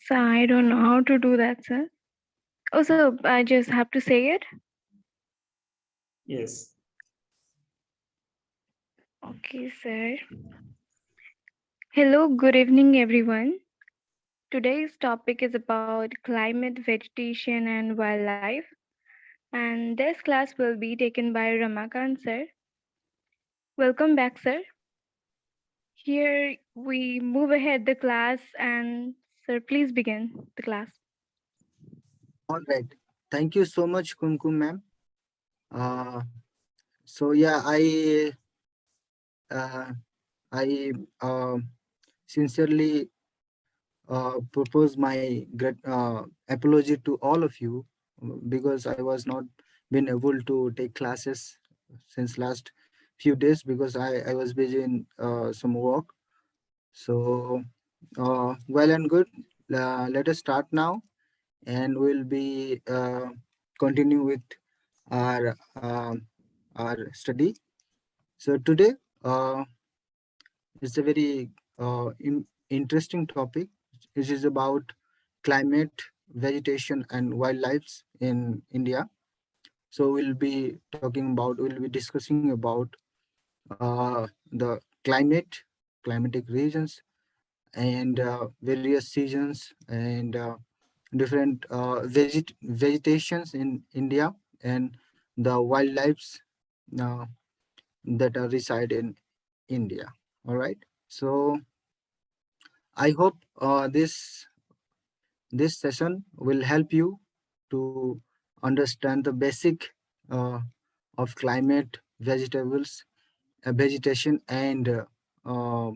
So I don't know how to do that, sir. Oh, so I just have to say it? Yes. Okay, sir. Hello, good evening, everyone. Today's topic is about climate, vegetation, and wildlife. And this class will be taken by Ramakant, sir. Welcome back, sir. Here we move ahead the class, and sir, please begin the class. All right. Thank you so much, Kumkum ma'am. Uh, so yeah, uh, I sincerely propose my apology to all of you because I was not been able to take classes since last few days because I was busy in some work. So well and good. Let us start now, and we'll be continue with our our study. So today it's a very interesting topic. It is about climate, vegetation, and wildlife in India. So we'll be discussing about the climate, climatic regions, and various seasons and different vegetations in India and the wildlife uh, that are reside in India. All right. So I hope this session will help you to understand the basic uh, of climate, vegetables, vegetation, uh,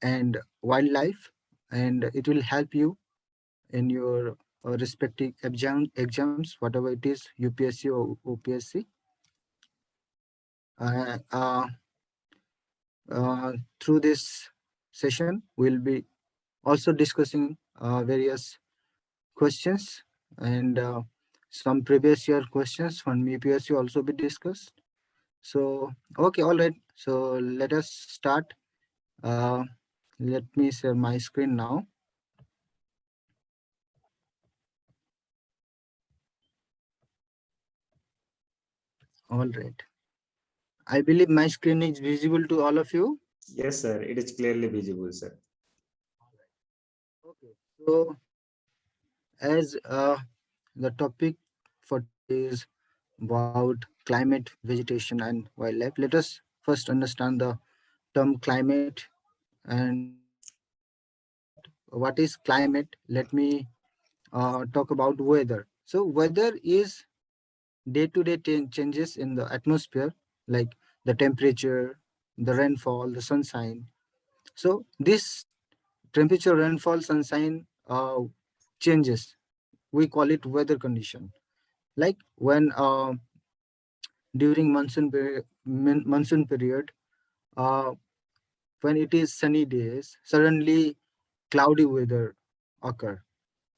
and wildlife, and it will help you in your respective exams, whatever it is, UPSC or OPSC. Uh, uh, through this session, we'll be also discussing various questions and some previous year questions from UPSC also be discussed. So, okay, all right. So let us start. Uh, Let me share my screen now. All right. I believe my screen is visible to all of you. Yes, sir. It is clearly visible, sir. Okay. So as the topic for today is about climate, vegetation, and wildlife, let us first understand the term climate and what is climate. Let me talk about weather. So weather is day-to-day changes in the atmosphere, like the temperature, the rainfall, the sunshine. So this temperature, rainfall, sunshine changes. We call it weather condition. Like when during monsoon period, uh, when it is sunny days, suddenly cloudy weather occur.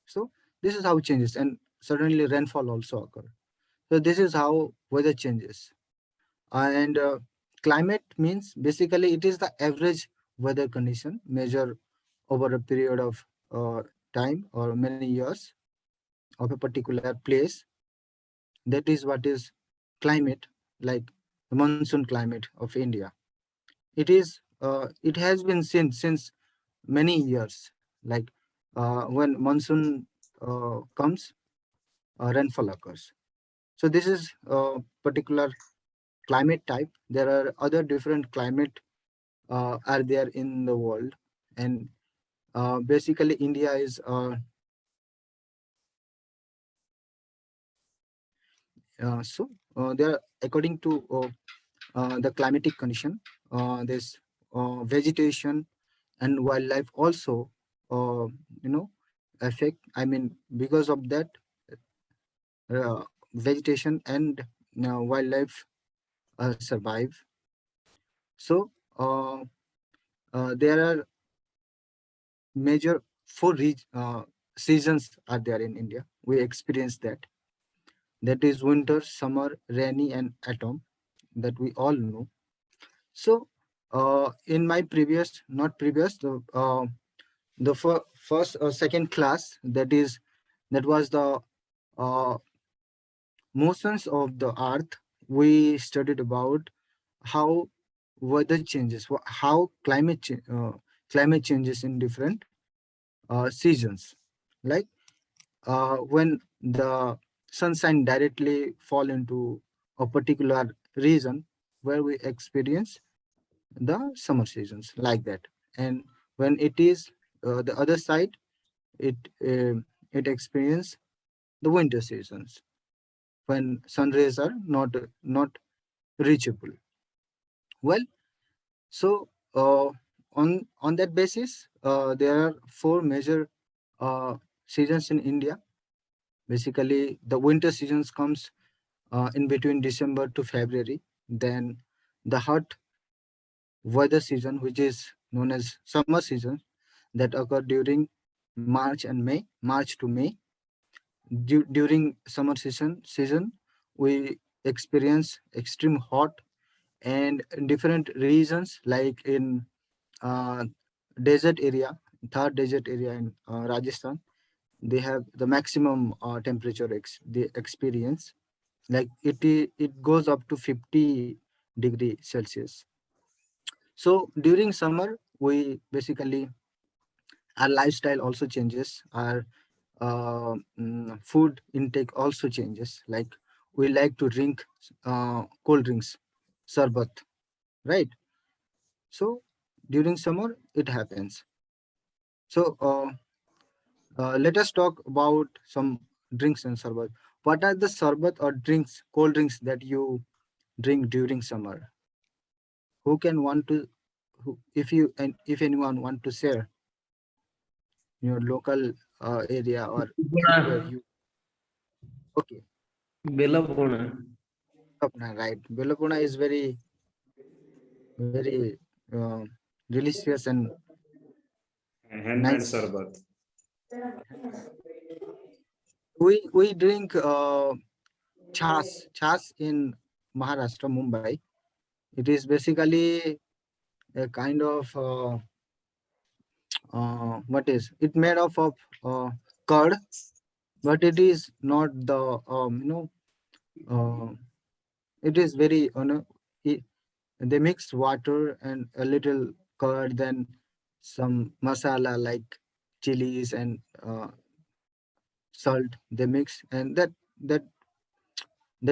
So this is how it changes, and suddenly rainfall also occur. So this is how weather changes. And climate means basically it is the average weather condition measured over a period of time or many years of a particular place. That is what is climate, like the monsoon climate of India. It has been seen since many years. Like when monsoon comes, rainfall occurs. So this is a particular climate type. There are other different climate are there in the world, and basically India is there according to the climatic condition. This vegetation and wildlife also, uh, you know, affect. I mean, because of that, vegetation and wildlife survive. So there are major seasons are there in India. We experience that. That is winter, summer, rainy, and autumn. That we all know. So in my previous, not previous, the first or second class, that was the uh, motions of the earth. We studied about how weather changes, how climate changes in different seasons, like when the sunshine directly fall into a particular region where we experience the summer seasons like that, and when it is the other side, it it experience the winter seasons when sun rays are not reachable. Well, so on that basis, there are four major uh, seasons in India. Basically, the winter seasons comes in between December to February. Then the hot weather season, which is known as summer season, that occur during March and May, March to May. During summer season, we experience extreme hot, and in different regions like in uh, desert area, third desert area in Rajasthan, they have the maximum temperature they experience, like it goes up to 50 degree Celsius. So during summer, we basically, our lifestyle also changes, our food intake also changes, like we like to drink cold drinks, sarbat, right? So during summer it happens. So let us talk about some drinks and sarbat. What are the sarbat or drinks, cold drinks, that you drink during summer? Who can want to, if you and if anyone want to share your local area or anywhere Belapona. you. Okay, Belapona. Belapuna, right? Belapuna is very uh, delicious and Handmade nice. sarbat. We drink chas in Maharashtra, Mumbai. It is basically a kind of what is it made of curd, but it is not the uh, it is very it, they mix water and a little curd, then some masala like chilies and salt they mix, and that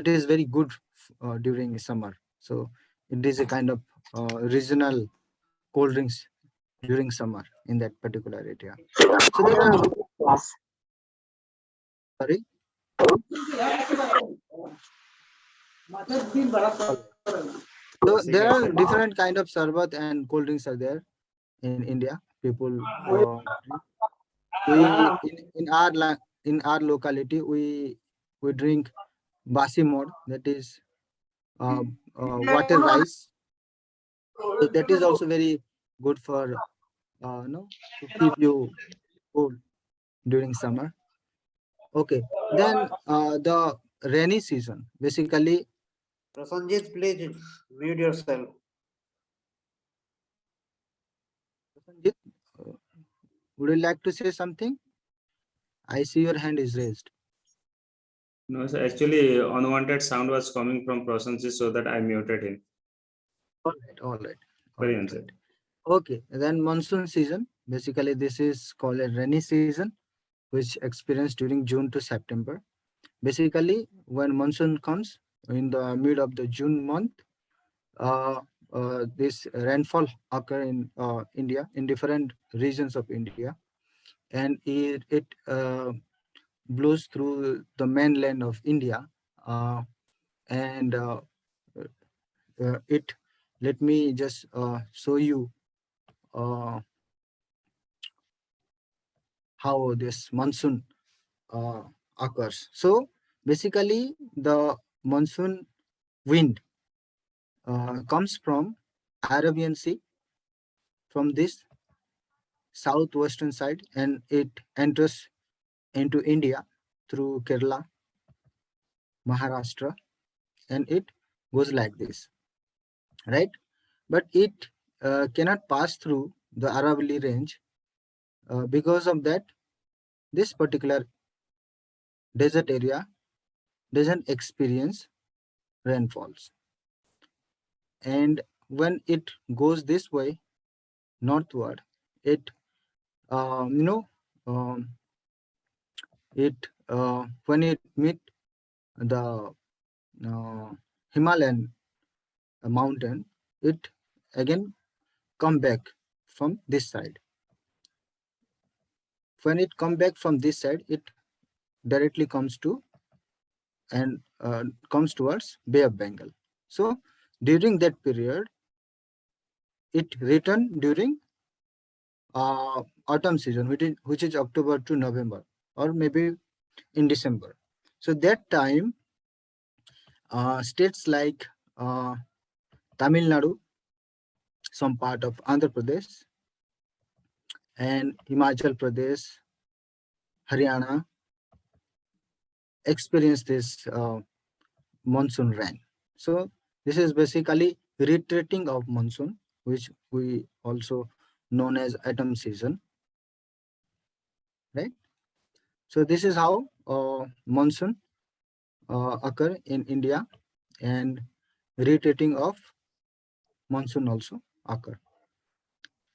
is very good during summer. So it is a kind of regional cold drinks during summer in that particular area. So there are, sorry, all right. So Sing there it, are sir. different kind of sarbat and cold drinks are there in India. People drink. In our locality, we drink basi mod, that is uh, water rice. So that is also very good for to keep you cool during summer. Okay, then the rainy season. Basically, Prasanjit, please mute yourself. Sanjit, uh, would you like to say something? I see your hand is raised. No, sir. Actually, unwanted sound was coming from Prasanjit, so that I muted him. All right, all right, all Very right, well, sir. right. Okay, then monsoon season. Basically, this is called a rainy season, which experienced during June to September. Basically, when monsoon comes in the mid of the June month, uh, this rainfall occur in India, in different regions of India, and it blows through the mainland of India, and it. Let me just show you uh, how this monsoon uh, occurs. So basically, the monsoon wind comes from Arabian Sea, from this southwestern side, and it enters into India through Kerala, Maharashtra, and it goes like this, right? But it cannot pass through the Aravalli range Because of that, this particular desert area doesn't experience rainfalls. And when it goes this way, northward, it, you know, when it meet the Himalayan mountain, it again come back from this side. When it come back from this side, it directly comes to and comes towards Bay of Bengal. So during that period, it returned during autumn season, which is October to November, or maybe in December. So that time, states like Tamil Nadu, some part of Andhra Pradesh, and Himachal Pradesh, Haryana experience this monsoon rain. So this is basically retreating of monsoon, which we also known as autumn season, right? So this is how monsoon occur in India, and retreating of monsoon also occur.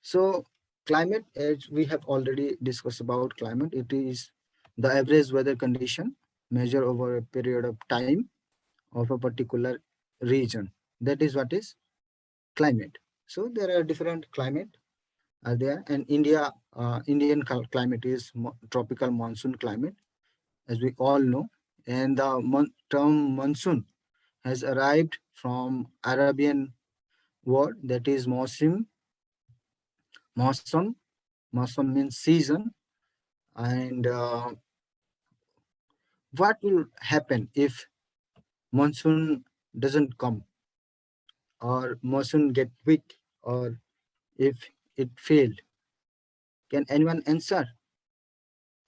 So climate, as we have already discussed about climate, it is the average weather condition measured over a period of time of a particular region. That is what is climate. So there are different climate are there, and Indian climate is tropical monsoon climate, as we all know. And the term monsoon has arrived from Arabian word, that is Mawsim. Mawsam means season. And what will happen if monsoon doesn't come, or monsoon get weak, or if it failed? Can anyone answer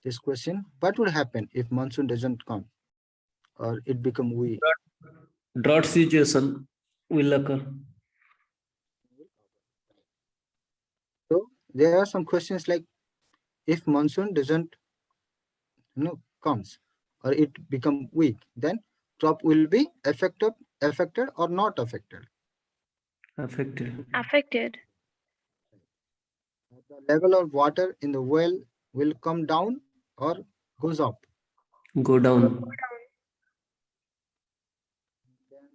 this question? What will happen if monsoon doesn't come or it become weak? Drought situation will occur. So there are some questions like, if monsoon doesn't comes, or it become weak, then crop will be affected or not affected? Affected. Affected. The level of water in the well will come down or goes up? Go down. Then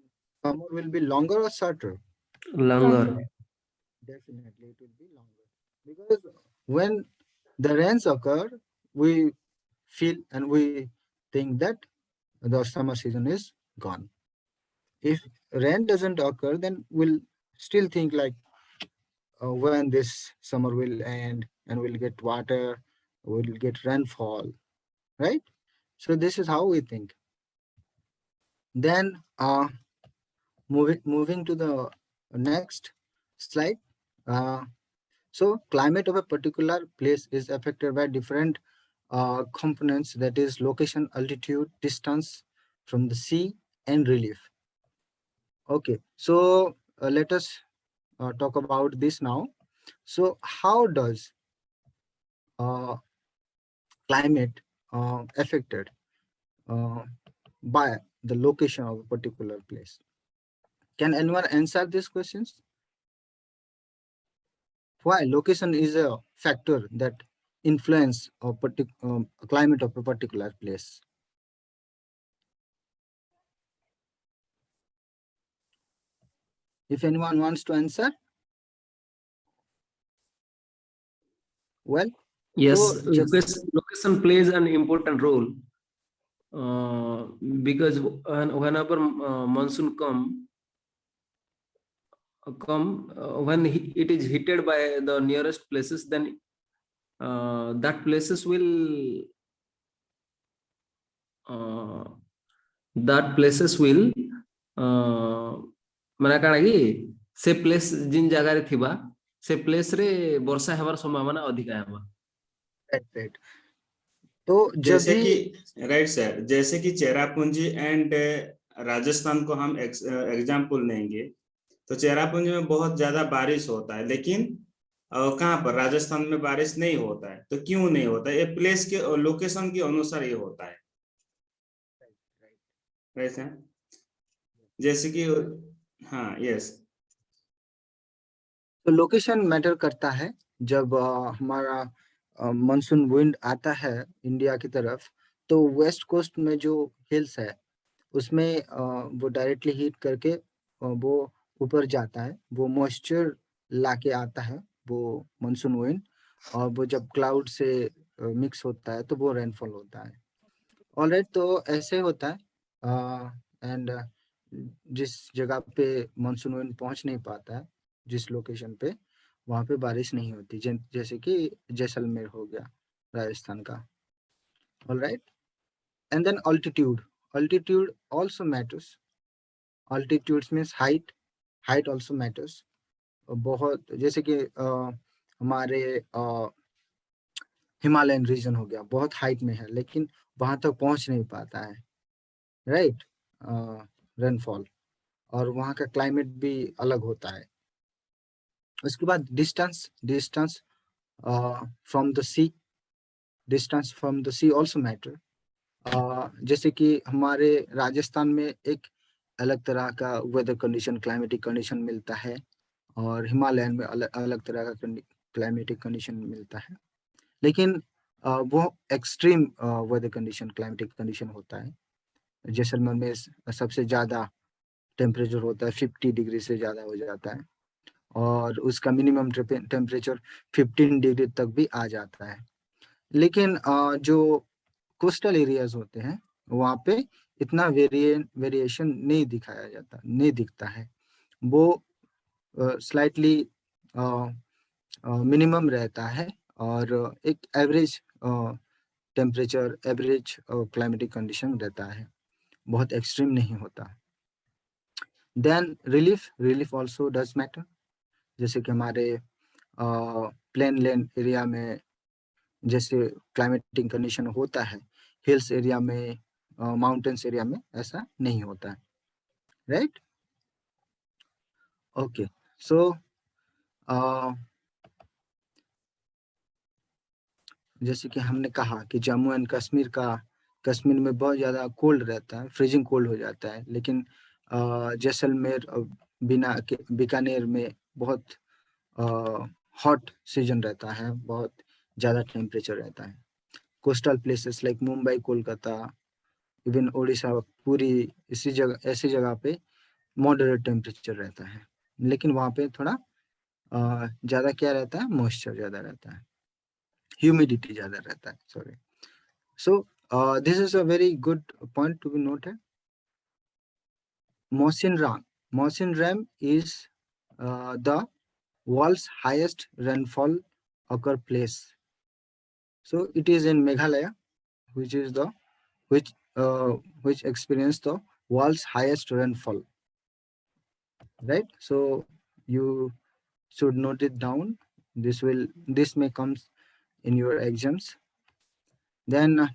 summer will be longer or shorter? Longer. Definitely it will be longer, because when the rains occur, we feel and we think that the summer season is gone. If rain doesn't occur, then we'll still think like when this summer will end and we'll get water, we'll get rainfall, right? So this is how we think. Then moving to the next slide. So climate of a particular place is affected by different components, that is location, altitude, distance from the sea, and relief. Okay, so let us talk about this now. So how does climate affected by the location of a particular place? Can anyone answer these questions? Why location is a factor that influence a climate of a particular place? If anyone wants to answer, well, Yes, so location plays an important role, because whenever monsoon come, when it is heated by the nearest places, then that places will ମାନେ କାଣା କି ସେ place जिन ଜାଗାରେ थिबा से place रे वर्षा हेबार संभावना अधिक हेबा। right. तो जैसे कि राइट सर, जैसे कि चेरापूंजी एंड राजस्थान को हम एग्जाम्पल लेंगे, तो चेरापूंजी में बहुत ज्यादा बारिश होता है, लेकिन कहाँ पर राजस्थान में बारिश नहीं होता है, तो क्यों नहीं होता है? ये प्लेस के लोकेशन के अनुसार ये होता है वैसे, जैसे कि हाँ यस। तो लोकेशन मैटर करता है। जब हमारा मानसून विंड आता है इंडिया की तरफ, तो वेस्ट कोस्ट में जो हिल्स है उसमें वो डायरेक्टली हीट करके वो ऊपर जाता है, वो मॉइस्चर लाके आता है वो मानसून विंड, और वो जब क्लाउड से मिक्स होता है तो वो रेनफॉल होता है। ऑलराइट, तो ऐसे होता है। एंड जिस जगह पे मानसून विंड पहुंच नहीं पाता है, जिस लोकेशन पे, वहां पे बारिश नहीं होती, जैसे कि जैसलमेर हो गया राजस्थान का। Alright, and then altitude, altitude also matters. Altitude means height, height also matters बहुत। जैसे कि हमारे हिमालयन रीजन हो गया, बहुत हाइट में है लेकिन वहां तक पहुंच नहीं पाता है, राइट, रेनफॉल, और वहाँ का क्लाइमेट भी अलग होता है। उसके बाद distance, distance from the sea, distance from the sea also matter. जैसे कि हमारे राजस्थान में एक अलग तरह का वेदर कंडीशन, क्लाइमेटिक कंडीशन मिलता है, और हिमालयन में अलग अलग तरह का क्लाइमेटिक कंडीशन मिलता है, लेकिन वो extreme weather condition, climatic condition होता है। जैसलमेर में सबसे ज़्यादा टेम्परेचर होता है 50 डिग्री से ज़्यादा हो जाता है, और उसका मिनिमम टेम्परेचर 15 डिग्री तक भी आ जाता है। लेकिन जो कोस्टल एरियाज होते हैं वहाँ पे इतना वेरिएशन नहीं दिखाया जाता, नहीं दिखता है। वो स्लाइटली मिनिमम रहता है, और एक average temperature, average climatic condition रहता है, बहुत एक्सट्रीम नहीं होता। Then relief, relief also does matter. जैसे कि हमारे प्लेन लैंड एरिया में जैसे क्लाइमेटिक कंडीशन होता है, हिल्स एरिया में, माउंटेन्स एरिया में ऐसा नहीं होता है, राइट। ओके, सो जैसे कि हमने कहा कि जम्मू एंड कश्मीर में बहुत ज़्यादा कोल्ड रहता है, फ्रीजिंग कोल्ड हो जाता है, लेकिन जैसलमेर और बीकानेर में बहुत हॉट सीजन रहता है, बहुत ज़्यादा टेम्परेचर रहता है। Coastal places like Mumbai, Kolkata, even Orissa, पूरी इसी जगह, ऐसी जगह पे मॉडरेट टेम्परेचर रहता है, लेकिन वहाँ पे थोड़ा ज़्यादा क्या रहता है, मॉइस्चर ज़्यादा रहता है, ह्यूमिडिटी ज़्यादा रहता है, sorry. So this is a very good point to be noted. Mawsyn Ram is the world's highest rainfall occur place. So it is in Meghalaya, which is the which experience the world's highest rainfall, right? So you should note it down. This may comes in your exams. Then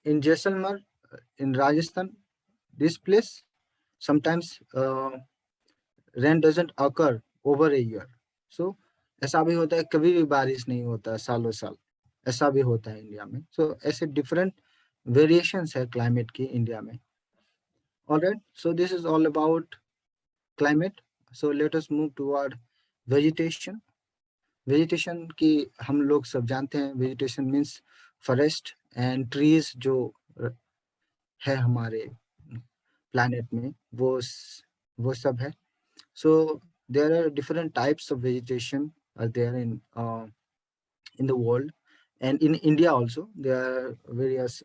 in Jaisalmer, in Rajasthan, this place sometimes rain doesn't occur over a year. So ऐसा भी होता है, कभी भी बारिश नहीं होता सालों साल, ऐसा भी होता है इंडिया में। सो ऐसे डिफरेंट वेरिएशंस है क्लाइमेट की इंडिया में। Alright, so this is all about climate. So let us move toward vegetation. Vegetation की हम लोग सब जानते हैं, vegetation means forest and trees जो है हमारे प्लैनेट में, वो सब है। So there are different types of vegetation are there in the world, and in India also there are various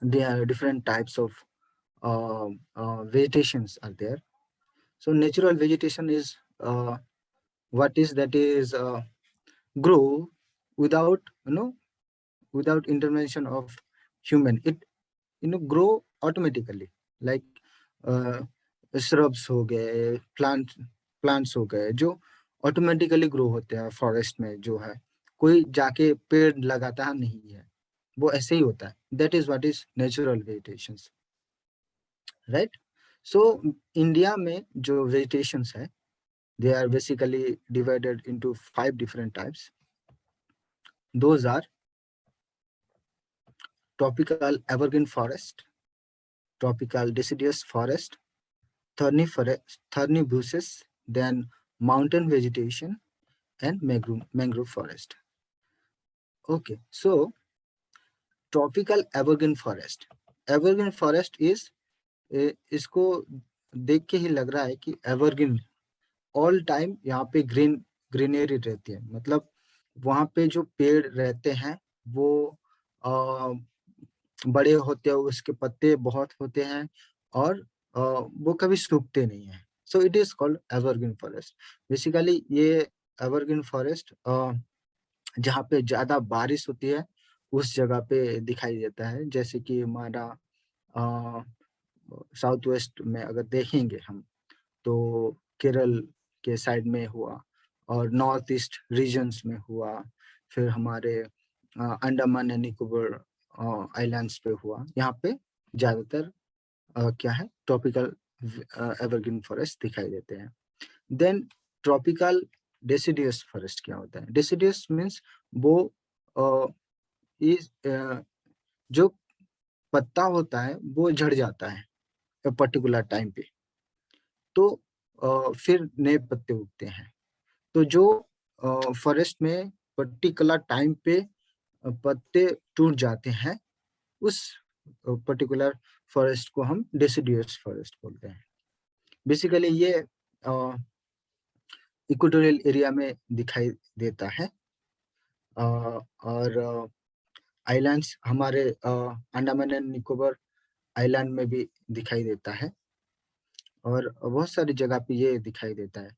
there are different types of vegetations are there. So natural vegetation is what is that is grow without without intervention of human. It grow automatically, like shrubs हो गए, plants हो गए, जो automatically grow होते हैं forest में, जो है कोई जाके पेड़ लगाता नहीं है, वो ऐसे ही होता है। That is what is natural vegetation, right. So India में जो वेजिटेशंस है They are basically divided into 5 different types. Those are tropical evergreen forest, tropical deciduous forest, thorny bushes, then mountain vegetation, and mangrove forest. Okay, so tropical evergreen forest. Evergreen forest is इसको देख के ही लग रहा है कि evergreen all time यहाँ पे greenery रहती है, मतलब वहाँ पे जो पेड़ रहते हैं वो बड़े होते हैं, उसके पत्ते बहुत होते हैं और वो कभी सूखते नहीं है. So it is called evergreen forest. Basically ये एवरग्रीन फॉरेस्ट जहाँ पे ज्यादा बारिश होती है उस जगह पे दिखाई देता है. जैसे कि हमारा साउथ वेस्ट में अगर देखेंगे हम तो केरल के साइड में हुआ और नॉर्थ ईस्ट रीजन्स में हुआ, फिर हमारे अंडमान एंड निकोबार आइलैंड्स पे हुआ. यहाँ पे ज्यादातर क्या है ट्रॉपिकल एवरग्रीन फॉरेस्ट दिखाई देते हैं. देन ट्रॉपिकल डेसिडियस फॉरेस्ट क्या होता है? डेसिडियस मीन्स वो जो पत्ता होता है वो झड़ जाता है पर्टिकुलर टाइम पे, तो फिर नए पत्ते उगते हैं. तो जो फॉरेस्ट में पर्टिकुलर टाइम पे पत्ते टूट जाते हैं उस पर्टिकुलर फॉरेस्ट को हम डेसिडियस फॉरेस्ट बोलते हैं. बेसिकली ये इक्वेटोरियल एरिया में दिखाई देता है और आइलैंड्स हमारे अंडमान एंड निकोबार आइलैंड में भी दिखाई देता है और बहुत सारी जगह पे ये दिखाई देता है.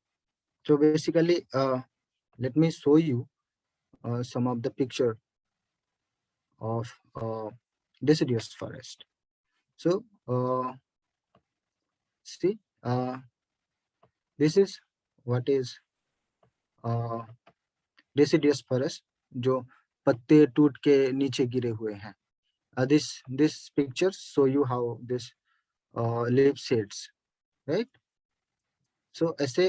So basically, let me show you some of the picture of deciduous forest. So see, this is what is deciduous forest, जो पत्ते टूट के नीचे गिरे हुए हैं. This picture show you how this leaf shades, right? So ऐसे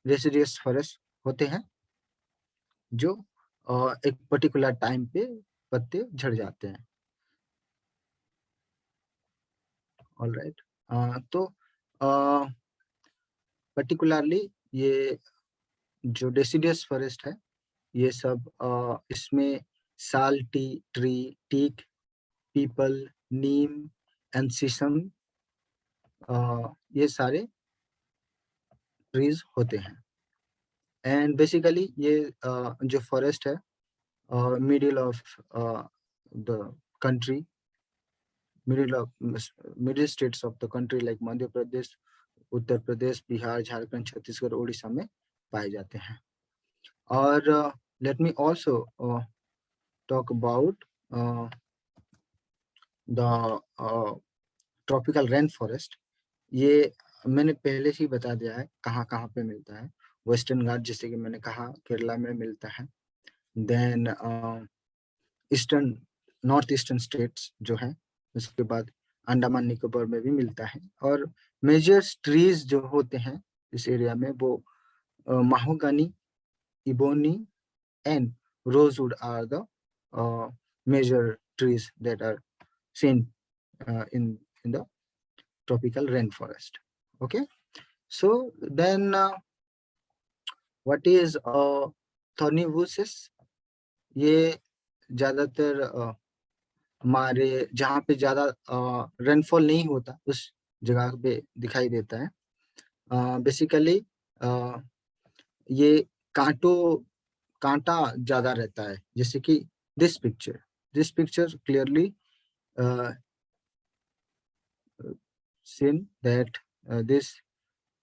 deciduous forest होते हैं जो एक पर्टिकुलर टाइम पे पत्ते झड़ जाते हैं. All right. तो पर्टिकुलरली ये जो डेसिडियस फॉरेस्ट है ये सब इसमें sal tree, teak, peepal, neem and sisam ये सारे ट्रीज होते हैं. एंड बेसिकली ये जो फॉरेस्ट है middle of the country, middle states of the country like Madhya Pradesh, Uttar Pradesh, Bihar, Jharkhand, Chhattisgarh, Odisha में पाए जाते हैं. और let me also talk about the tropical rainforest. ये मैंने पहले ही बता दिया है कहाँ कहाँ पे मिलता है. वेस्टर्न घाट जैसे कि मैंने कहा केरला में मिलता है. Then eastern north eastern states जो है, उसके बाद अंडमान निकोबार में भी मिलता है. और मेजर ट्रीज जो होते हैं इस एरिया में वो mahogany, ebony and rosewood are the major trees that are seen in the tropical rainforest. Okay, so then what is thorny bushes? ये ज्यादातर हमारे जहाँ पे ज्यादा रेनफॉल नहीं होता उस जगह पे दिखाई देता है. बेसिकली ये कांटा ज्यादा रहता है. जैसे कि this picture clearly seen that this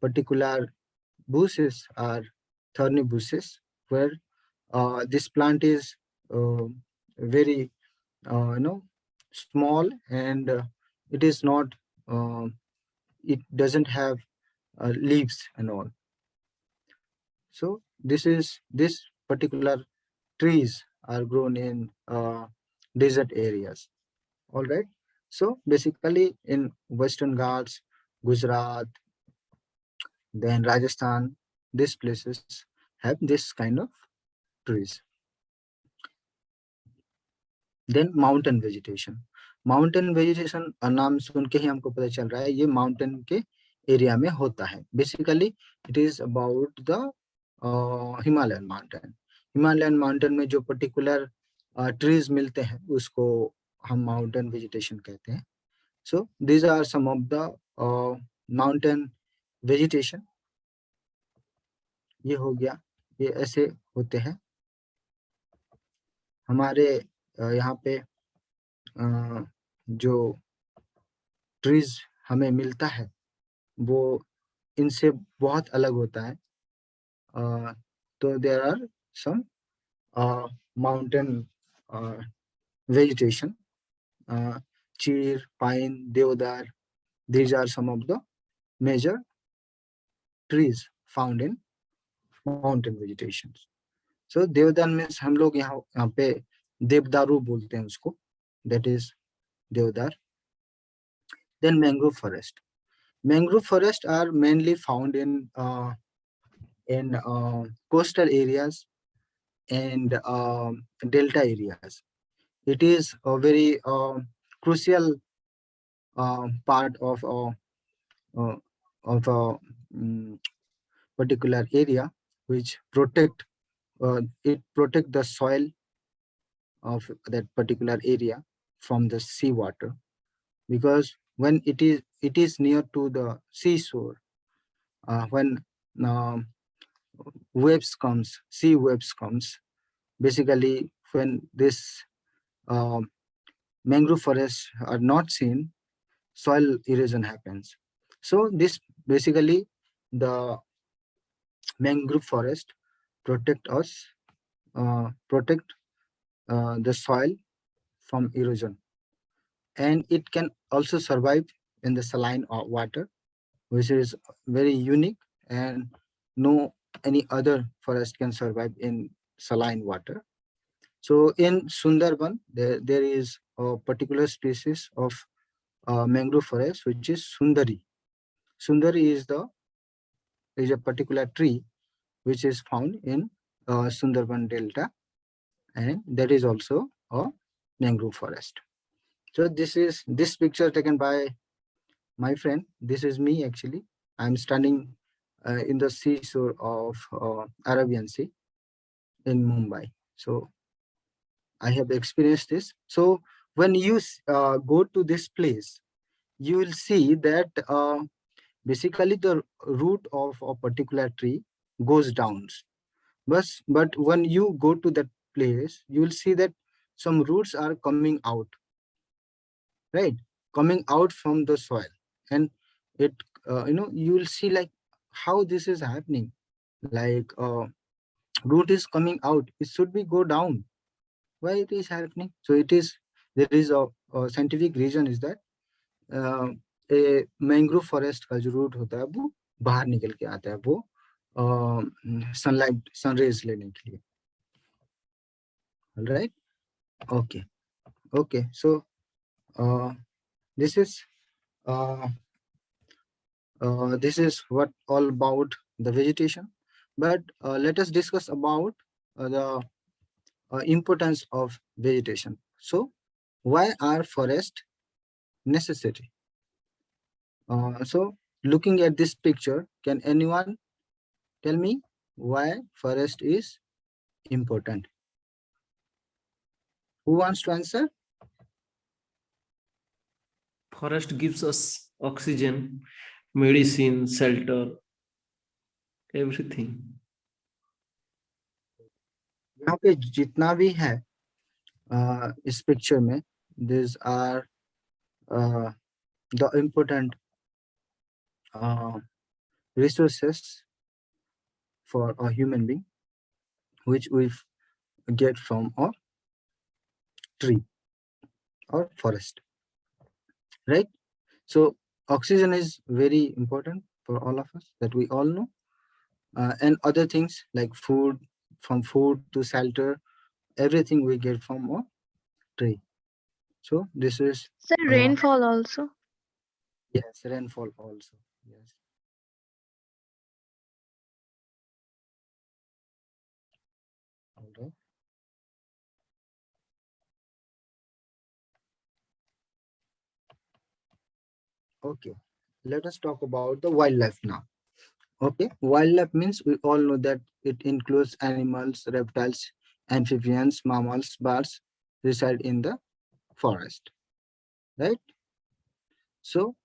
particular bushes are thorny bushes where this plant is very small and it is not it doesn't have leaves and all. So this particular trees are grown in desert areas. All right. So basically in Western Ghats, Gujarat, then Rajasthan, these places have this kind of trees. Then mountain vegetation. Mountain vegetation नाम सुन के ही हमको पता चल रहा है ये mountain के area में होता है. Basically, it is about the Himalayan mountain. Himalayan mountain में जो particular trees मिलते हैं उसको हम mountain vegetation कहते हैं. So these are some of the mountain vegetation. ये हो गया, ये ऐसे होते हैं. हमारे यहाँ पे जो ट्रीज हमें मिलता है वो इनसे बहुत अलग होता है. तो there are some mountain vegetation, cheer, pine, deodar. These are some of the major trees found in mountain vegetations. So देवदार means हम लोग यहाँ पे देवदारू बोलते हैं उसको, that is देवदार. Then mangrove forest. Mangrove forest are mainly found in coastal areas and delta areas. It is a very crucial part of a particular area which protect the soil of that particular area from the seawater, because when it is near to the seashore, when sea waves comes, basically when this mangrove forests are not seen, soil erosion happens. So this basically the mangrove forest protect the soil from erosion, and it can also survive in the saline water, which is very unique, and no any other forest can survive in saline water. So in Sundarban, there is a particular species of mangrove forest which is Sundari. Sundari is a particular tree which is found in Sundarban Delta, and that is also a mangrove forest. So this picture taken by my friend. This is me actually. I'm standing in the seashore of Arabian Sea in Mumbai. So I have experienced this. So when you go to this place, you will see that basically the root of a particular tree goes down. But when you go to that place, you will see that some roots are coming out, right? Coming out from the soil, and it you will see like how this is happening. Like root is coming out, it should be go down. Why it is happening? So there is a scientific reason is that a mangrove forest का जो root होता है वो बाहर निकल के आता है, वो सनलाइट सनरेज लेने के लिए. Right? Okay. So this is what all about the vegetation. But let us discuss about the importance of vegetation. So why are forests necessary? So looking at this picture, can anyone tell me why forest is important? Who wants to answer? Forest gives us oxygen, medicine, shelter, everything. यहाँ पे जितना भी है इस picture में, these are the important resources for a human being, which we get from a tree or forest, right? So oxygen is very important for all of us, that we all know, and other things like food, from food to shelter, everything we get from a tree. So this is Sir, rainfall also. yes, rainfall also. Yes. Okay, let us talk about the wildlife now. Okay, wildlife means we all know that it includes animals, reptiles, amphibians, mammals, birds reside in the forest, right? So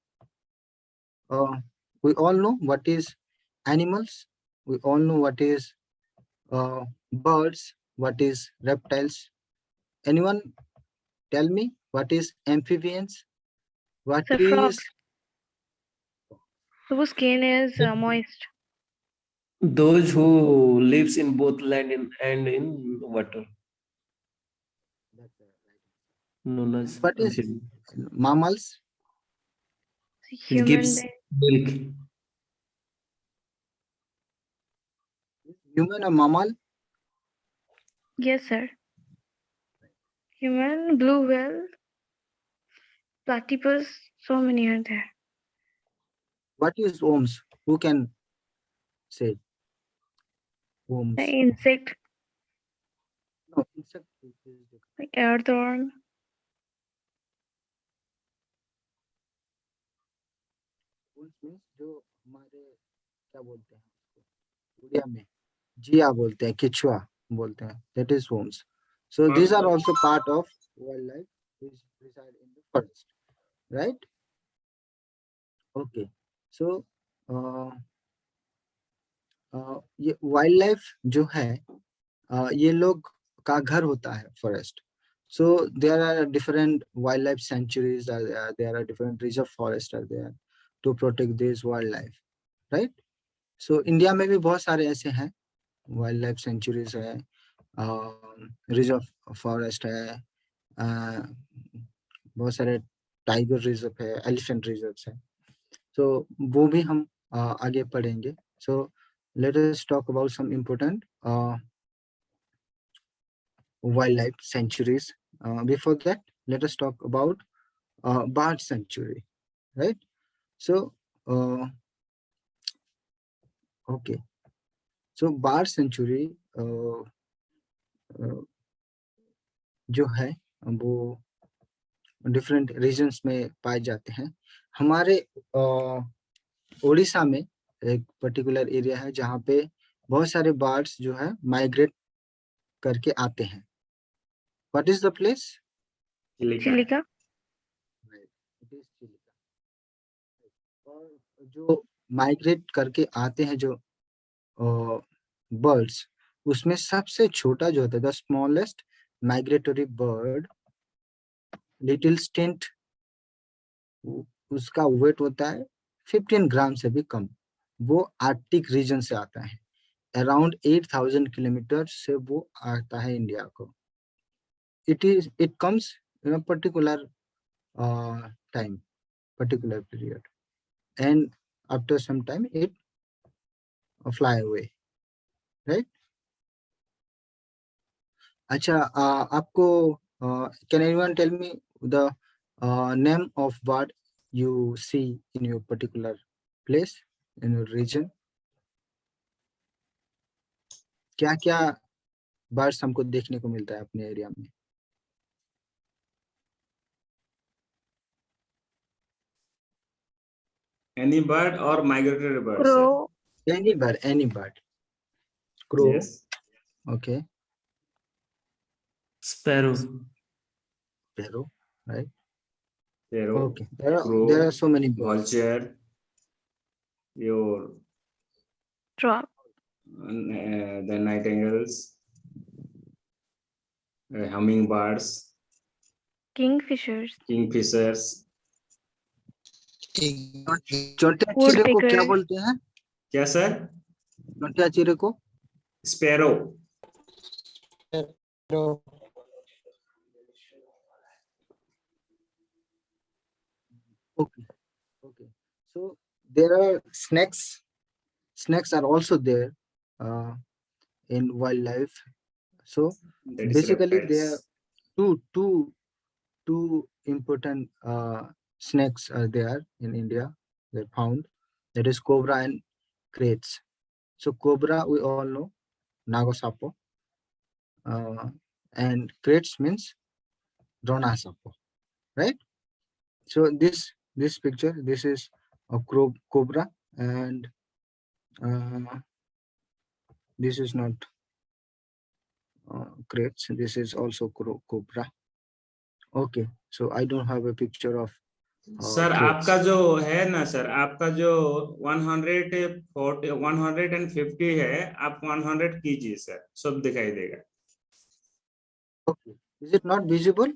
uh, we all know what is animals, we all know what is birds, what is reptiles. Anyone tell me what is amphibians? What So is frogs, whose skin is moist. Those who lives in both land and in water, known as what is amphibian. mammals? It Human gives being. milk. Human or mammal? Yes, sir. Human, blue whale, platypus, so many are there. What is worms? Who can say The worms? insect, No, insect is different. like earthworm, Worms means जो हमारे क्या बोलते हैं उसको उड़िया में जिया बोलते हैं किचुआ बोलते हैं that is worms. So these are also part of wildlife which reside in the forest, right? Okay, so uh, ये वाइल्ड जो है ये लोग का घर होता है forest. So there are different wildlife sanctuaries are there. There are different reserve forests are there to protect this wildlife, right? So India में भी बहुत सारे ऐसे हैं wildlife sanctuaries है, रिजर्व फॉरेस्ट है, बहुत सारे टाइगर रिजर्व है, एलिफेंट रिजर्व है. So वो भी हम आगे पढ़ेंगे. So let us talk about some important wildlife sanctuaries. Before that, let us talk about bird sanctuary, right? So okay, so bird sanctuary जो है वो डिफरेंट रीजन्स में पाए जाते हैं. हमारे उड़ीसा में एक पर्टिकुलर एरिया है जहाँ पे बहुत सारे बर्ड्स जो है माइग्रेट करके आते हैं. What is the place? Chilika, it is Chilika. और जो माइग्रेट करके आते हैं जो बर्ड्स, उसमें सबसे छोटा जो होता है the smallest migratory bird little stint, उसका वेट होता है 15 ग्राम से भी कम. वो आर्कटिक रीजन से आता है. अराउंड 8000 किलोमीटर से वो आता है इंडिया को. it comes in a particular time, particular period, and after some time it fly away, right? अच्छा, आपको can anyone tell me the name of bird you see in your particular place, in your region? क्या क्या birds हमको देखने को मिलता है अपने एरिया में? Any bird or migratory birds? crow, Any bird. Crow. Yes. Okay. Sparrow. Sparrow, right? Sparrow, Okay. There crow, are so many birds. vulture, your drop, the nightingales, hummingbirds, kingfishers, kingfishers. चोटिया चिरे को क्या बोलते हैं? क्या sir? चोटिया चिरे को sparrow. Okay. So there are snakes. Snakes are also there in wildlife. So That is basically there are reptiles. two important snakes are there in India. They're found. That is cobra and kraits. So cobra we all know, Nagosapo, and kraits means Drona sapo, right? So this this picture, this is a cobra, and this is not crates. This is also cobra. Okay, so I don't have a picture of sir crates. आपका जो है ना sir, आपका जो 140 150 है, आप 100 कीजिए sir, सब दिखाई देगा. Okay, is it not visible?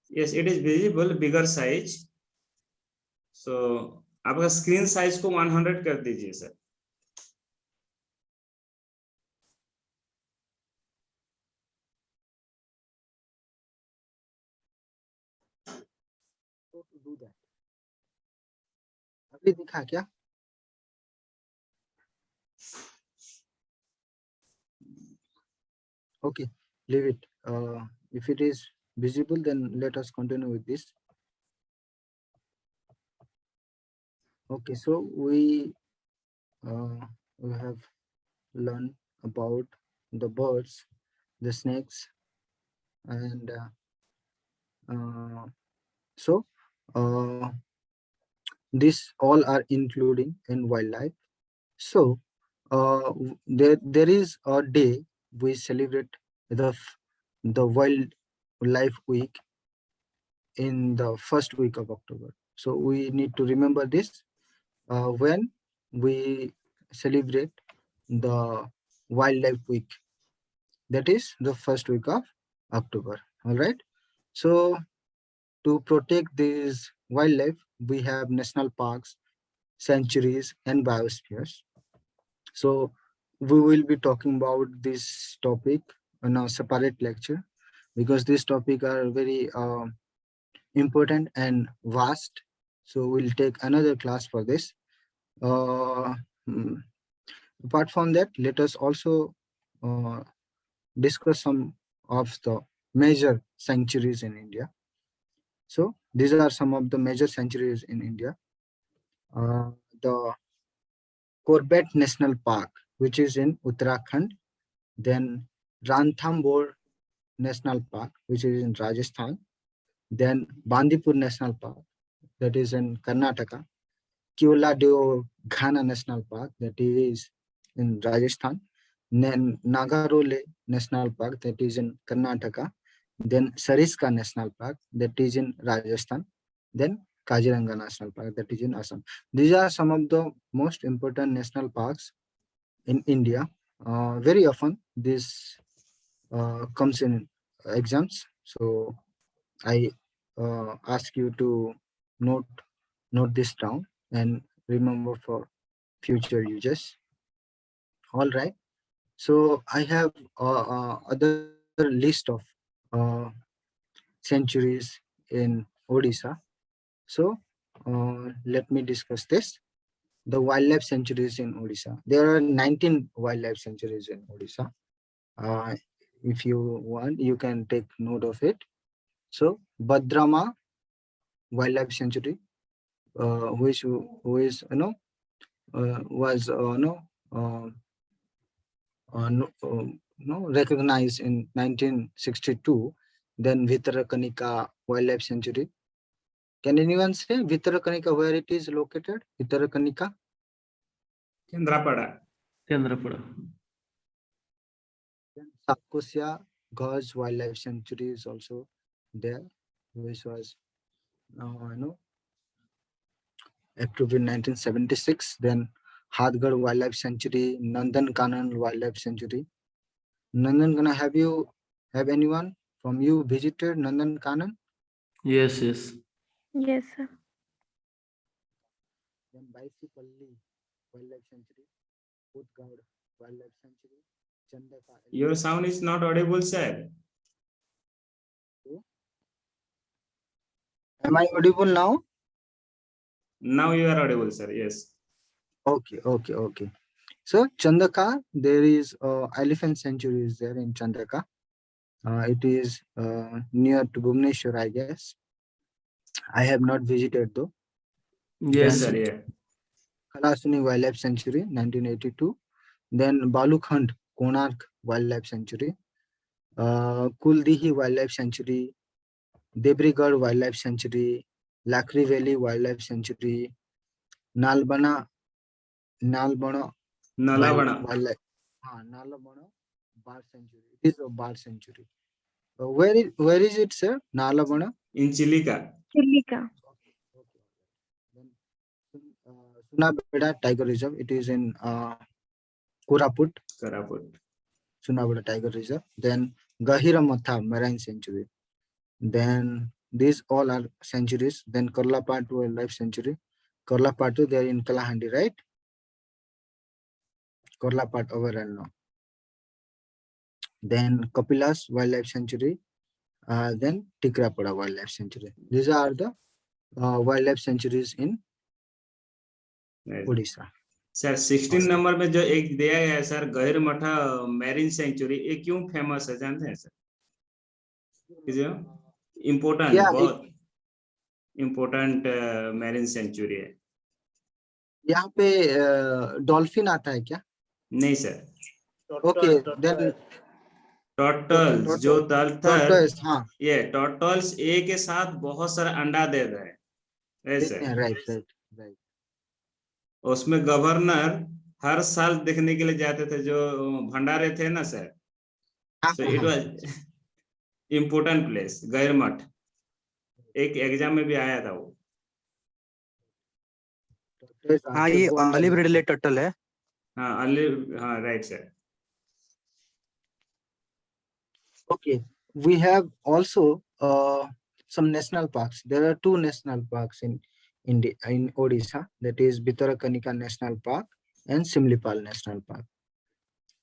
Yes, it is visible, bigger size. So आपका स्क्रीन साइज को 100 कर दीजिए sir. How to do that? अभी दिखा क्या? Okay, leave it. If it is visible, then let us continue with this. Okay, so we have learned about the birds, the snakes, and so these all are including in wildlife. So there is a day we celebrate the Wildlife Week in the first week of October. So we need to remember this when we celebrate the Wildlife Week. That is the first week of October. All right. So to protect this wildlife, we have national parks, sanctuaries, and biospheres. So we will be talking about this topic in a separate lecture because these topics are very important and vast. So we'll take another class for this. Apart from that, let us also discuss some of the major sanctuaries in India. So these are some of the major sanctuaries in India. The Corbett National Park, which is in Uttarakhand, then Ranthambore National Park, which is in Rajasthan, then Bandipur National Park, that is in Karnataka, Keoladeo Ghana National Park, that is in Rajasthan, then Nagarole National Park, that is in Karnataka, then Sariska National Park, that is in Rajasthan, then Kaziranga National Park, that is in Assam. These are some of the most important national parks in India. Very often this comes in exams, so I ask you to note this down and remember for future uses. All right, so I have other list of uh, centuries in Odisha. So let me discuss this. The wildlife sanctuaries in Odisha. There are 19 wildlife sanctuaries in Odisha. If you want, you can take note of it. So Badrama Wildlife Sanctuary, which was recognized in 1962. Then Vitarakanika Wildlife Sanctuary. Can anyone say Vitarakanika where it is located? Vitarakanika? Kendrapara. Kendrapada. Sakosya Gaj Wildlife Sanctuary is also there, which was approved in 1976. Then Hadgar Wildlife Sanctuary, Nandankanan Wildlife Sanctuary. Nandankanan, have anyone from you visited Nandankanan? Yes. Yes, sir. Then Baisipalli Wildlife Sanctuary, Udgaud Wildlife Sanctuary, Chandaka. Your sound is not audible, sir. Am I audible now? Now you are audible, sir. Yes. Okay. So Chandaka, there is elephant sanctuary is there in Chandaka. It is near to Bhubaneswar, I guess. I have not visited though. Yes, sir. Yeah. Kalasuni Wildlife Sanctuary, 1982. Then Balukhand, Konark Wildlife Sanctuary. Kuldihi Wildlife Sanctuary. Debrigad Wildlife Sanctuary. Lakri Valley Wildlife Sanctuary, Nalbana Nalabana. Wildlife. Nalabana Bird Sanctuary. It is a bird sanctuary. Where is it, sir? Nalabana? In Chilika. Chilika. Okay. Then Sunabeda Tiger Reserve. It is in Koraput. Karaput. Sunabeda Tiger Reserve. Then Gahiramatha Marine Sanctuary. Then these all are sanctuaries. Then Karlapatu Wildlife Sanctuary. Karlapatu, they are in Kalahandi, right? Karlapat Overrun. Then Kapilas Wildlife Sanctuary. Then Tikrapada Wildlife Sanctuary. These are the wildlife sanctuaries in Right. Odisha. Sir 16 number में जो एक दिया गया है sir गहिर मठा marine century, ये क्यों फेमस है जानते हैं सर? इम्पोर्टेंट, Yeah, बहुत इम्पोर्टेंट मैरिन सेंचुरी है। यहाँ पे डॉल्फिन आता है क्या? नहीं सर, Okay, then टॉर्टल्स जो tortoise, हाँ, ये टॉर्टल्स एक के साथ बहुत सारा अंडा दे रहे हैं ऐसे। right. उसमें गवर्नर हर साल देखने के लिए जाते थे, जो भंडारे थे ना sir, so it was important place गैर मठ। एक एग्जाम में भी आया था वो। हाँ, ये ऑलिव रिडले टर्टल है। हाँ ऑलिव, हाँ right sir. Okay, we have also some national parks. There are two national parks in India, in Odisha, that is Bhitarakanika National Park and Simlipal National Park.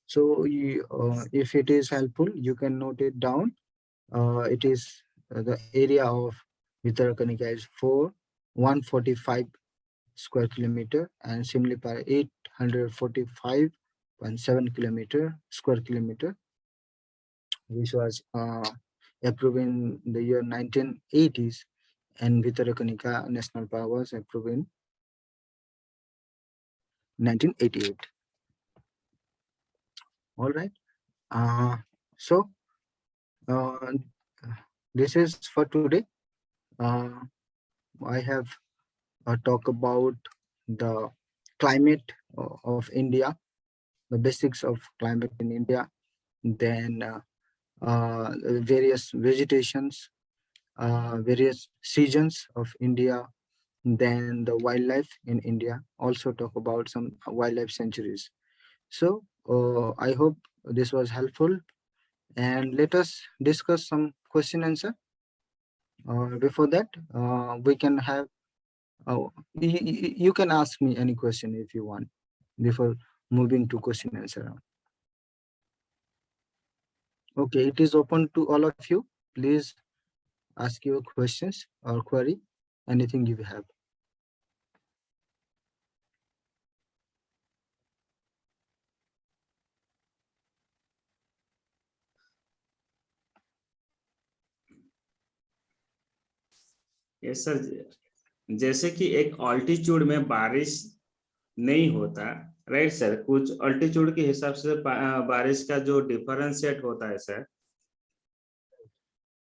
So if it is helpful, you can note it down. It is the area of Bhitarakanika is 145 square kilometer and Simlipal 845.7 square kilometer, which was approved in the year 1980s, and Bhitarakanika National Park was approved in 1988. All right. So this is for today. I have talked about the climate of India, the basics of climate in India, then various vegetations, various seasons of India, then the wildlife in India. Also talk about some wildlife sanctuaries. So I hope this was helpful, and let us discuss some question answer. Before that, we can have, you can ask me any question if you want before moving to question answer round. Okay, it is open to all of you. Please ask your questions or query, anything you have. Yes sir, जैसे कि एक altitude में बारिश नहीं होता, right sir, कुछ altitude के हिसाब से बारिश का जो डिफरेंशिएट होता है सर।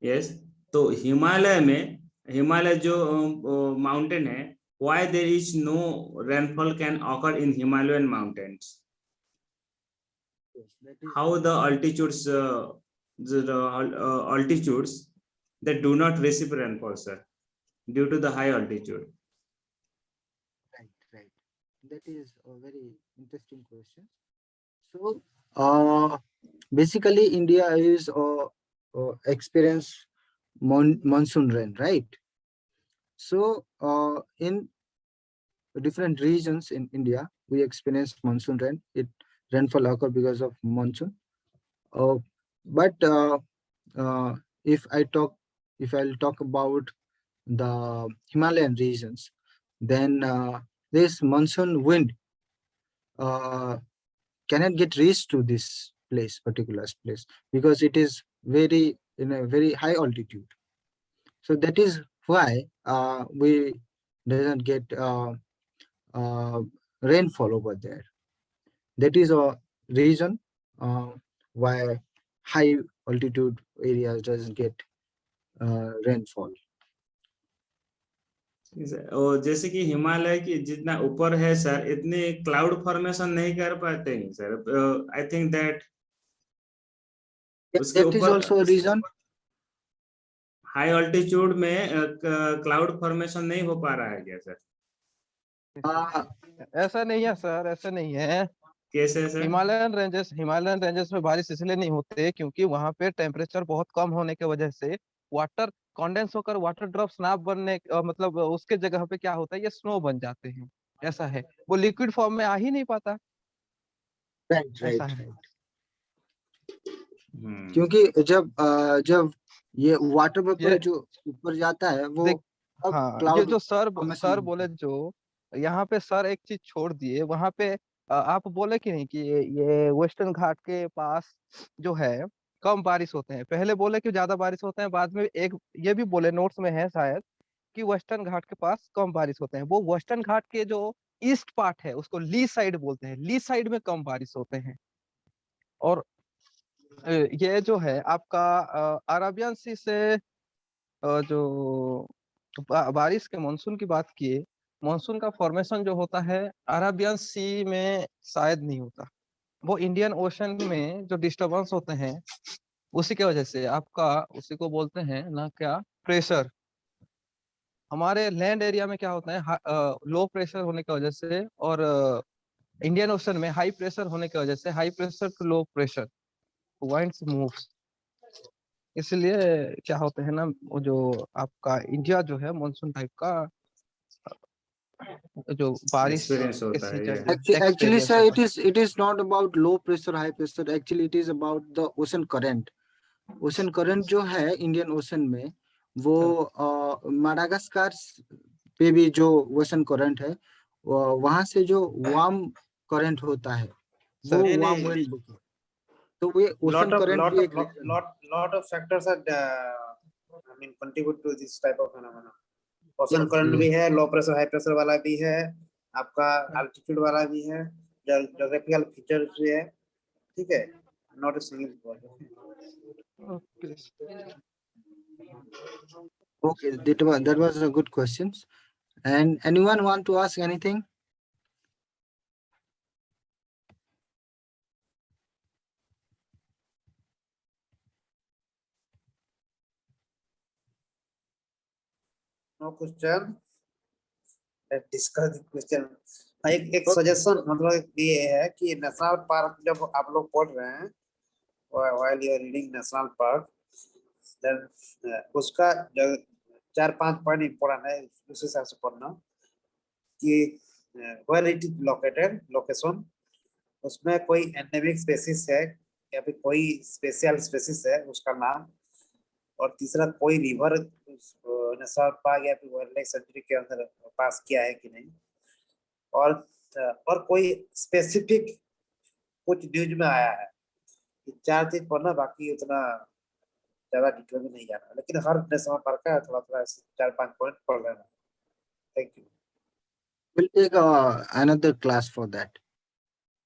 यस, तो हिमालय में, हिमालय जो माउंटेन है, why there is no rainfall can occur in Himalayan mountains? How the altitudes, altitudes that do not receive rainfall, sir, due to the high altitude? Right. That is a very interesting question. So basically India is experience monsoon rain, right? So in different regions in India, we experience monsoon rain. Rainfall occur because of monsoon. But if I'll talk about the Himalayan regions, then this monsoon wind cannot get reached to this particular place, because it is in a very high altitude. So that is why we doesn't get rainfall over there. That is a reason why high altitude areas doesn't get rainfall. और जैसे कि हिमालय की जितना ऊपर है sir, इतने cloud formation नहीं कर पाते हैं सर। आई थिंक दैट उसके That is ऊपर also a reason. High altitude में क्लाउड फॉर्मेशन नहीं हो पा रहा है क्या सर? Uh, ऐसा नहीं है सर, ऐसा नहीं है। कैसे सर? हिमालयन रेंजेस में बारिश इसलिए नहीं होते क्योंकि वहां पे टेम्परेचर बहुत कम होने की वजह से वाटर कंडेंस होकर वाटर ड्रॉप्स ना बनने मतलब उसके जगह पे क्या होता है, ये स्नो बन जाते हैं। ऐसा है, वो लिक्विड फॉर्म में आ ही नहीं पाता। right, ऐसा right, है। right. क्योंकि जब ये वाटर वेपर ये जो ऊपर जाता है वो देख, अब हाँ, ये क्लाउड जो सर फॉर्मेशन सर होता बोले, है। जो यहाँ पे सर एक चीज छोड़ दिए वहां पे। आप बोले कि नहीं कि ये वेस्टर्न घाट के पास जो है कम बारिश होते हैं। पहले बोले कि ज्यादा बारिश होते हैं, बाद में एक ये भी बोले, नोट्स में है शायद, कि वेस्टर्न घाट के पास कम बारिश होते हैं। वो वेस्टर्न घाट के जो ईस्ट पार्ट है उसको ली साइड बोलते हैं, ली साइड में कम बारिश होते हैं। और ये जो है आपका अरबियन सी से जो बारिश के मानसून की बात किए, मानसून का फॉर्मेशन जो होता है अरबियन सी में शायद नहीं होता। वो इंडियन ओशन में जो डिस्टरबेंस होते हैं उसी की वजह से आपका, उसी को बोलते हैं ना क्या, प्रेशर। हमारे लैंड एरिया में क्या होता है, लो प्रेशर होने की वजह से, और इंडियन ओशन में हाई प्रेशर होने की वजह से, high pressure to low pressure winds moves. इसलिए क्या होते हैं ना, वो जो आपका इंडिया जो है मानसून टाइप का जो बारिश एक्सपीरियंस के होता है सीजन ये। Actually, एक्सपीरियंस sir, होता it is not about low pressure, high pressure. Actually, it is about the ocean current. Ocean current जो है इंडियन ओशन में वो है। माडागास्कार पे भी जो ओशन करंट है वहां से जो वार्म करंट होता है वो सर नहीं वार्म नहीं, विंड, तो ये ओशन करंट भी एक रीजन है। lot of factors are I mean contribute to this type of phenomena. Ocean yes current भी यस है, लो प्रेशर हाई प्रेशर वाला भी है, आपका अल्टीट्यूड वाला भी है, ज्योग्राफिकल फीचर्स भी है। ठीक है, not a single point. Okay, that was a good questions. And anyone want to ask anything? No question, let's discuss the question. एक सजेशन मतलब ये है कि नेशनल पार्क जब आप लोग पढ़ रहे हैं, while you are reading national park, then उसका जो 4-5 पॉइंट इम्पोर्टेंट है उस हिसाब से पढ़ना कि where it is located, location, उसमें कोई एंडेमिक स्पेसिस है या फिर कोई स्पेशल स्पेसिस है उसका नाम, और तीसरा कोई रिवर नेशनल पार्क या फिर वाइल्ड लाइफ सेंचुरी के अंदर पास किया है कि नहीं, और कोई स्पेसिफिक कुछ न्यूज में आया है। 4 चीज पढ़ना, बाकी उतना ज्यादा डिटेल में नहीं जाना, लेकिन हर नेशनल पार्क का थोड़ा थोड़ा 4-5 पॉइंट पढ़ लेना। Thank you. We'll take another class for that.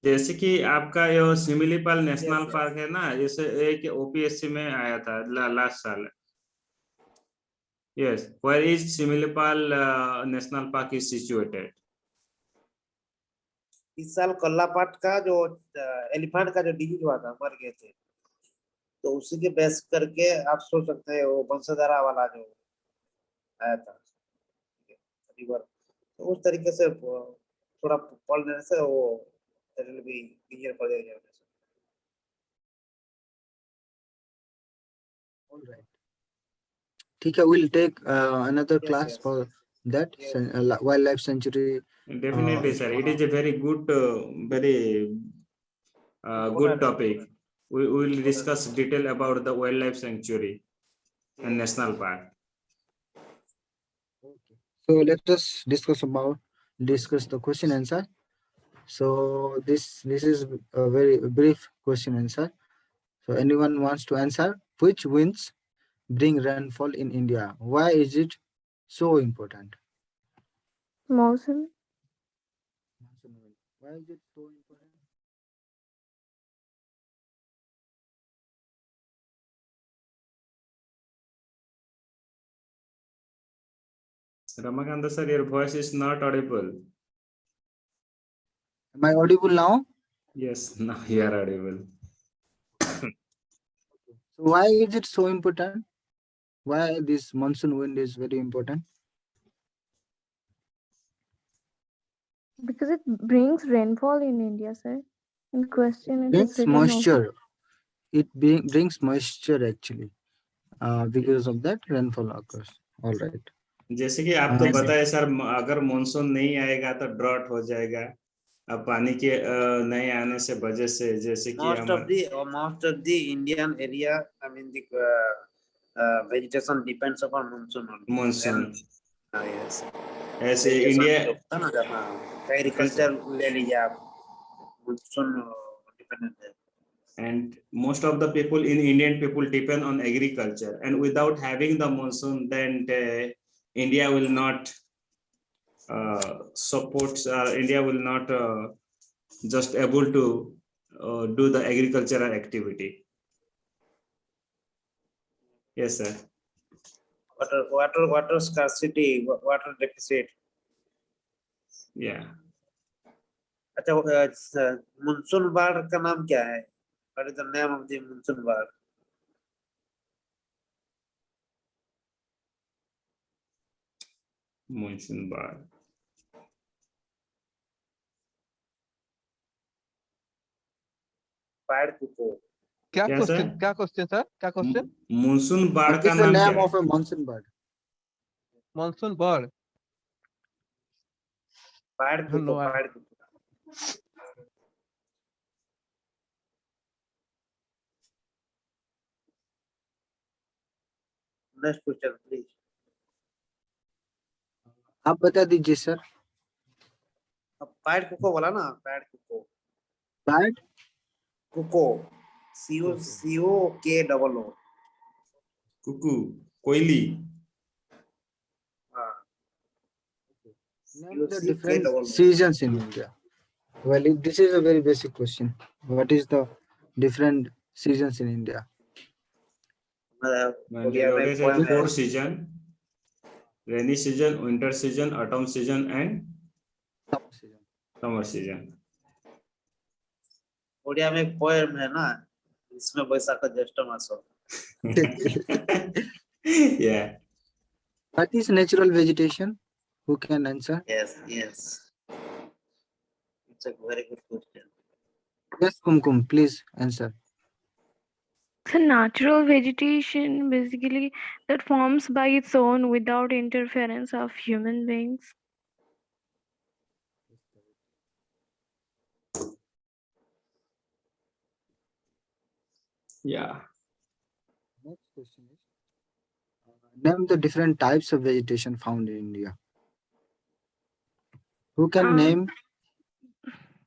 जैसे कि आपका ये सिमिलीपाल नेशनल yes. पार्क है ना, जैसे एक ओपीएससी में आया था लास्ट साल। Yes, where is Similipal national park is situated? इस साल कल्लापाट का जो एलिफेंट का जो डिजीज हुआ था, मर गए थे, तो उसी के बेस करके आप सोच सकते हैं वो वंशधारा वाला जो आया था रिवर, तो उस तरीके से थोड़ा पढ़ लेने से वो भी क्लियर पड़ जाएगा। All right. ठीक है, we'll take another Yes, class yes. for that. Yes. Wildlife sanctuary. Definitely sir, it is a very good very good topic. We will discuss detail about the wildlife sanctuary and national park. Okay. So let us discuss the question answer. So this is a very brief question answer. So anyone wants to answer? Which winds bring rainfall in India? Why is it so important? मौसम। Why is it so important? Ramakanta sir, your voice is not audible. Am I audible now? Yes, now you are audible. So why is it so important? Why this monsoon wind is very important? Because it brings rainfall in India, sir. In question, it is Brings written also. moisture. It brings moisture actually. Because of that rainfall occurs. All right. जैसे कि आप तो Yes. बताए sir, अगर monsoon नहीं आएगा तो drought हो जाएगा। अब पानी के नहीं आने से वजह से, जैसे कि most of the Indian area, I mean the vegetation depends upon monsoon only. Monsoon Yes. ऐसे Vegetation इंडिया जो होता है ना, जहाँ agriculture ले लीजिए आप, monsoon dependent है. and most of the people in Indian people depend on agriculture, and without having the monsoon, then India will not support. India will not just able to do the agricultural activity. Yes, sir. Water scarcity, water deficit. Yeah. अच्छा, monsoon बाढ़ का नाम क्या है? What is the name of the monsoon बाढ़? Monsoon bar. बाढ़ कुको. क्या क्या क्वेश्चन सर? क्या क्वेश्चन सर क्या क्वेश्चन मानसून बाढ़ What का is the नाम क्या name है? of a monsoon bird? Monsoon बाढ़ बाढ़ कुको, No, बाढ़ कुको. Next question, please. आप बता दीजिए सर. अब बाढ़ कुको बोला ना, बाढ़ कुको. Bird? कुको. COKOO. कुकू, कोयली. हाँ. Name the COKOO. different seasons in India. Well, this is a very basic question. What is the different seasons in India? Odia में poem है. 4 season: rainy season, winter season, autumn season, and Summer season. summer season. Odia में एक poem है ना, इसमें बैसाख ज्येष्ठ मास हो. Yeah. What is natural vegetation? Who can answer? Yes. It's a very good question. Yes, Kumkum, please answer. So natural vegetation basically that forms by its own without interference of human beings. Yeah. Next question is, name the different types of vegetation found in India. Who can name?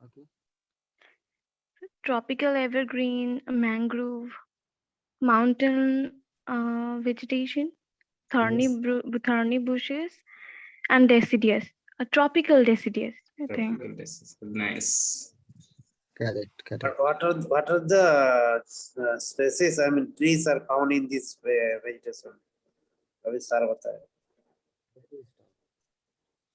Okay. Tropical evergreen, mangrove, mountain vegetation, thorny bushes, and deciduous. A tropical deciduous, I think. Nice. Correct. But what are the species? I mean, trees are found in this vegetation. अभी सारा बताया.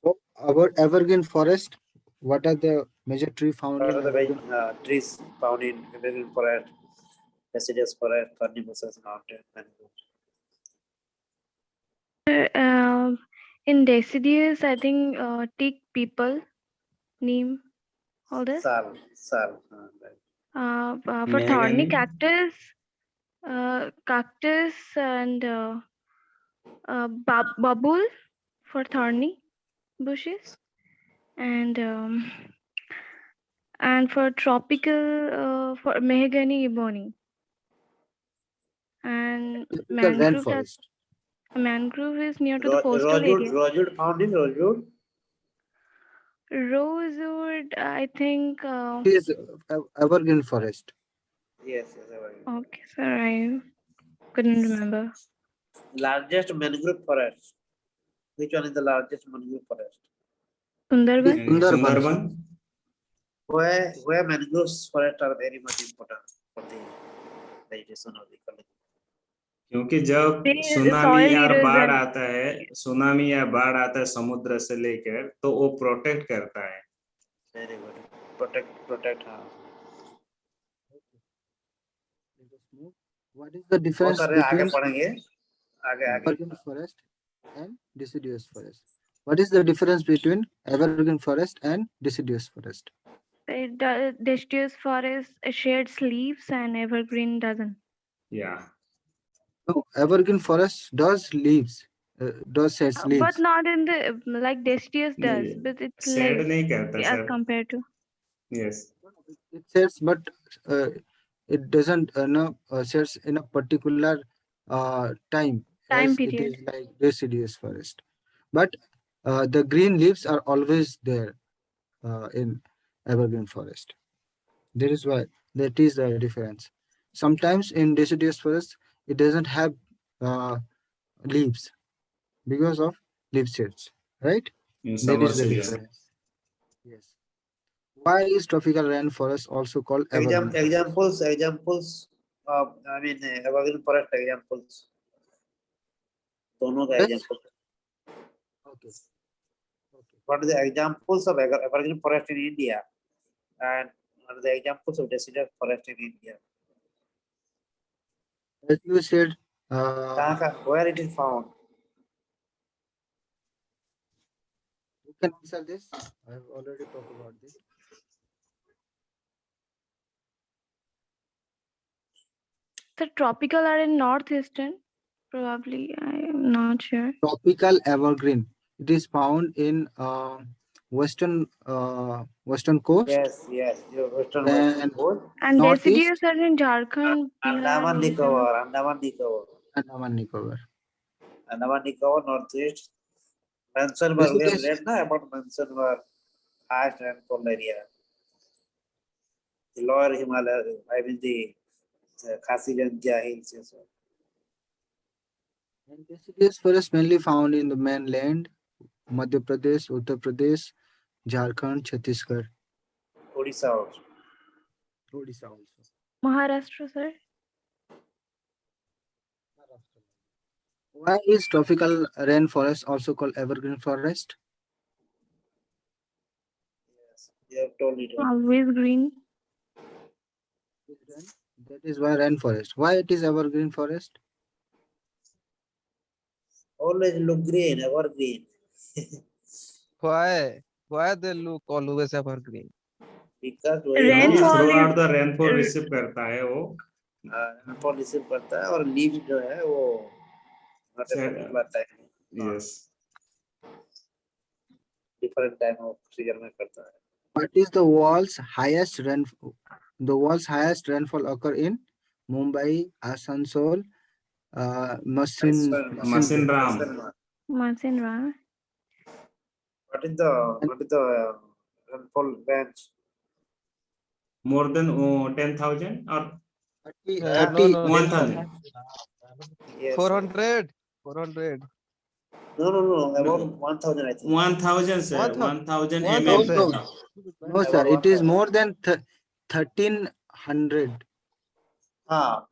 So, our evergreen forest, what are the major tree found What in are the evergreen? trees found in evergreen forest, deciduous forest, thorny bushes, mountain, mangrove? In deciduous, I think teak, people, neem, all this. Sal. Right. For thorny Mahogany. cactus and bubble for thorny bushes, and for tropical for mahogany, ebony, and Tropical rainforest. mangrove is near to the coastal area. Rosewood found in rosewood. Rosewood, I think. It is evergreen forest. Yes. Okay, sir, I couldn't remember. Largest mangrove forest. Which one is the largest mangrove forest? Sundarban. Sundarban. Where mangroves forest are very much important for the vegetation of the ecology. क्योंकि जब tsunami soil या बाढ़ erosion. आता है, tsunami या बाढ़ आता है समुद्र से लेकर, तो वो प्रोटेक्ट करता है। वेरी गुड, प्रोटेक्ट हाँ। What is the बहुत difference सारे आगे between पढ़ेंगे, आगे आगे। evergreen forest and deciduous forest? What is the difference between evergreen forest and deciduous forest? Deciduous forest shades leaves and evergreen doesn't. Yeah. No, evergreen forest does leaves, does sheds leaves. But not in the like deciduous does, नहीं, but it's shade less नहीं करता as sir. compared to. Yes, It sheds, but it doesn't sheds in a particular time Time as it period. is like deciduous forest. But the green leaves are always there in evergreen forest. That is why that is the difference. Sometimes in deciduous forest it doesn't have uh, leaves because of leaf shades, right? In That summer is the season. difference. Yes. Why is tropical rainforest also called evergreen forest? Examples of, I mean, evergreen forest examples. दोनों का Yes. example. Okay. Okay. What are the examples of evergreen forest in India, and what are the examples of deciduous forest in India? As you said, कहाँ का, where it is found? you can answer this. I have already talked about this. The tropical are in northeastern, probably. I am not sure. Tropical evergreen. It is found in western coast Yes, your western and coast. And northeast deciduous are in Jharkhand, Bihar, Andaman Odisha. Nicobar, Andaman Nicobar. Andaman Nicobar, northeast. Mansalwar, we have Deciduous, read na about Mansalwar, highest rainfall area. The lower Himalaya, I mean the Khasi Jantia hills. Yes. and deciduous forest mainly found in the mainland, Madhya Pradesh, Uttar Pradesh, Jharkhand, Chhattisgarh, Odisha also. Odisha also. Maharashtra, sir. Why is tropical rainforest also called evergreen forest? Yes, you have told it. Always green. That is why rainforest. Why it is evergreen forest? Always look green, evergreen. Why they look always evergreen? Because क्योंकि Rainfall through is out the rainfall receive करता है वो। rainfall receive करता है और leaves जो है वो particular time yes, different time off season में करता है। What is the world's highest rainfall? The world's highest rainfall occur in Mumbai, Asansol, machine Ram. Masinra. What is the rainfall range? More than 10,000 और 30, No, 1,000। Yes. 400. No, about 1,000 I think. 1,000 sir, 1,000 mm। no, sir, it is more than 1,300.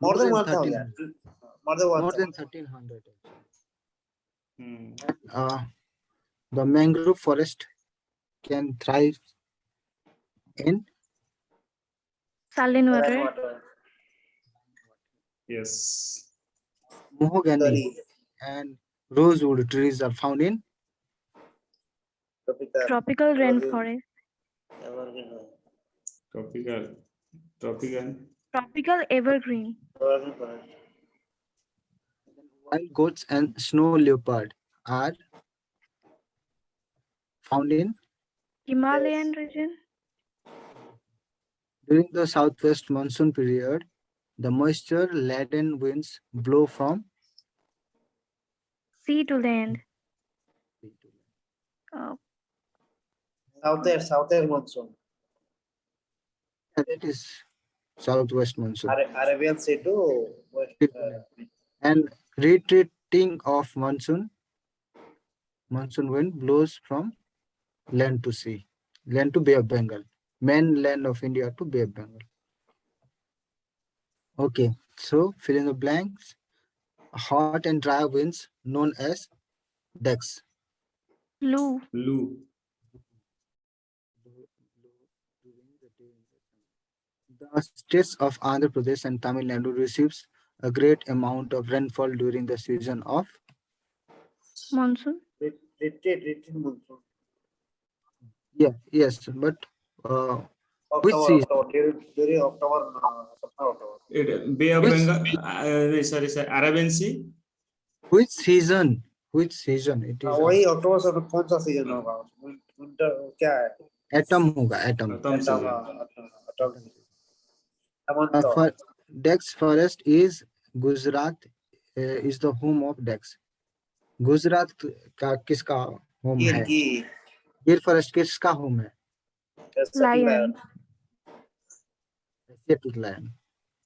More than 1,000. 1,300. More than More 1,000. than 1,300. The mangrove forest can thrive in Saline water. Water. Yes, mahogany Sorry, and rosewood trees are found in Tropical rainforest. evergreen. tropical Tropical evergreen. Evergreen forest. wild goats and snow leopard are found in Himalayan region. during the southwest monsoon period. The moisture-laden winds blow from Sea to land. Oh, Southern monsoon. that is southwest monsoon. Arabian Sea to west. And retreating of monsoon wind blows from land to sea, land to Bay of Bengal, mainland of India to Bay of Bengal. Okay, so fill in the blanks. hot and dry winds known as decks. Lou. Lu. The states of Andhra Pradesh and Tamil Nadu receives a great amount of rainfall during the season of Monsoon. Retreat monsoon. yes, but which October, season? during October, October. Bay of Which- Bengal, sorry, Arabian Sea. Which season? Which season? It is वही अक्टूबर से कौन सा season होगा? Winter क्या है? atom होगा atom. Autumn season. Hemant For Dex forest is Gujarat is the home of Dex. Gujarat का किसका होम गिर है? की गिर फॉरेस्ट किसका होम है? Lion. Asiatic lion.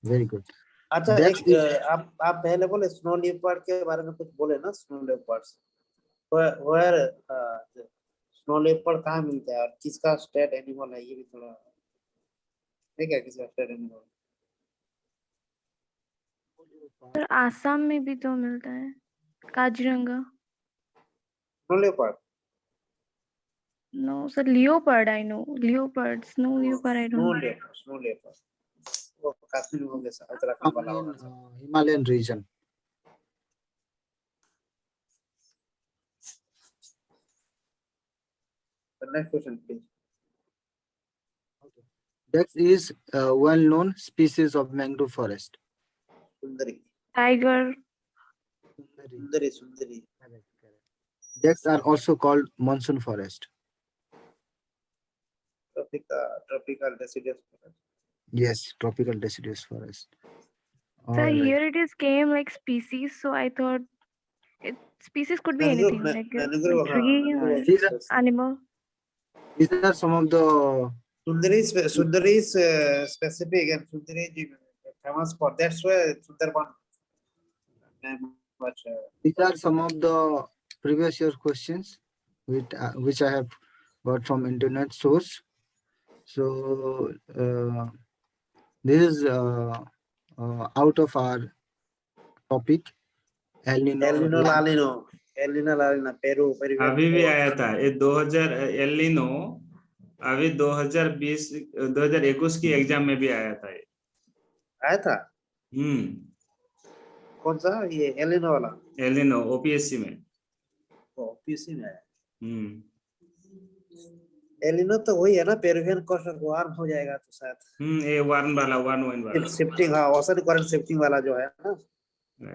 Very good. अच्छा Dex एक आप पहले बोले स्नो लियोपार्ड के बारे में कुछ बोले ना, snow leopards where snow leopard कहाँ मिलता है और किसका स्टेट एनिमल है, ये भी थोड़ा ठीक है, किसका स्टेट एनिमल? सर आसाम में भी तो मिलता है, Kaziranga. Snow leopard No, sir, leopard I know. Leopard, snow leopard I don't know. Snow leopard वो कश्मीर में होंगे, उत्तराखंड वाला होगा. Himalayan region. The next question please. Dex is a well-known species of mangrove forest. Sundari Tiger. Sundari Dex are also called monsoon forest. tropical deciduous forest. Yes, tropical deciduous forest. Sir, Alright. here it is came like species, so I thought species could be anything, like a tree or These are, animal. these are some of the Sundari is specific and Sundari is famous for. That's why Sundarban. these are some of the previous year questions which I have got from internet source. So this is out of our topic. El Nino. El Nino La Nina, Peru. अभी भी आया था ये 2000 एलिनो, अभी 2020 2021 की exam में भी आया था ये. आया था? कौन सा? ये एल निनो वाला? एलिनो ओपीएससी में. ओपीएससी में है. एल निनो तो वही है ना, पेरुवियन कोस्ट वार्म हो जाएगा तो शायद. ये वार्म वाला, वार्म वाला शिफ्टिंग, हाँ ओशन करंट शिफ्टिंग वाला जो है ना,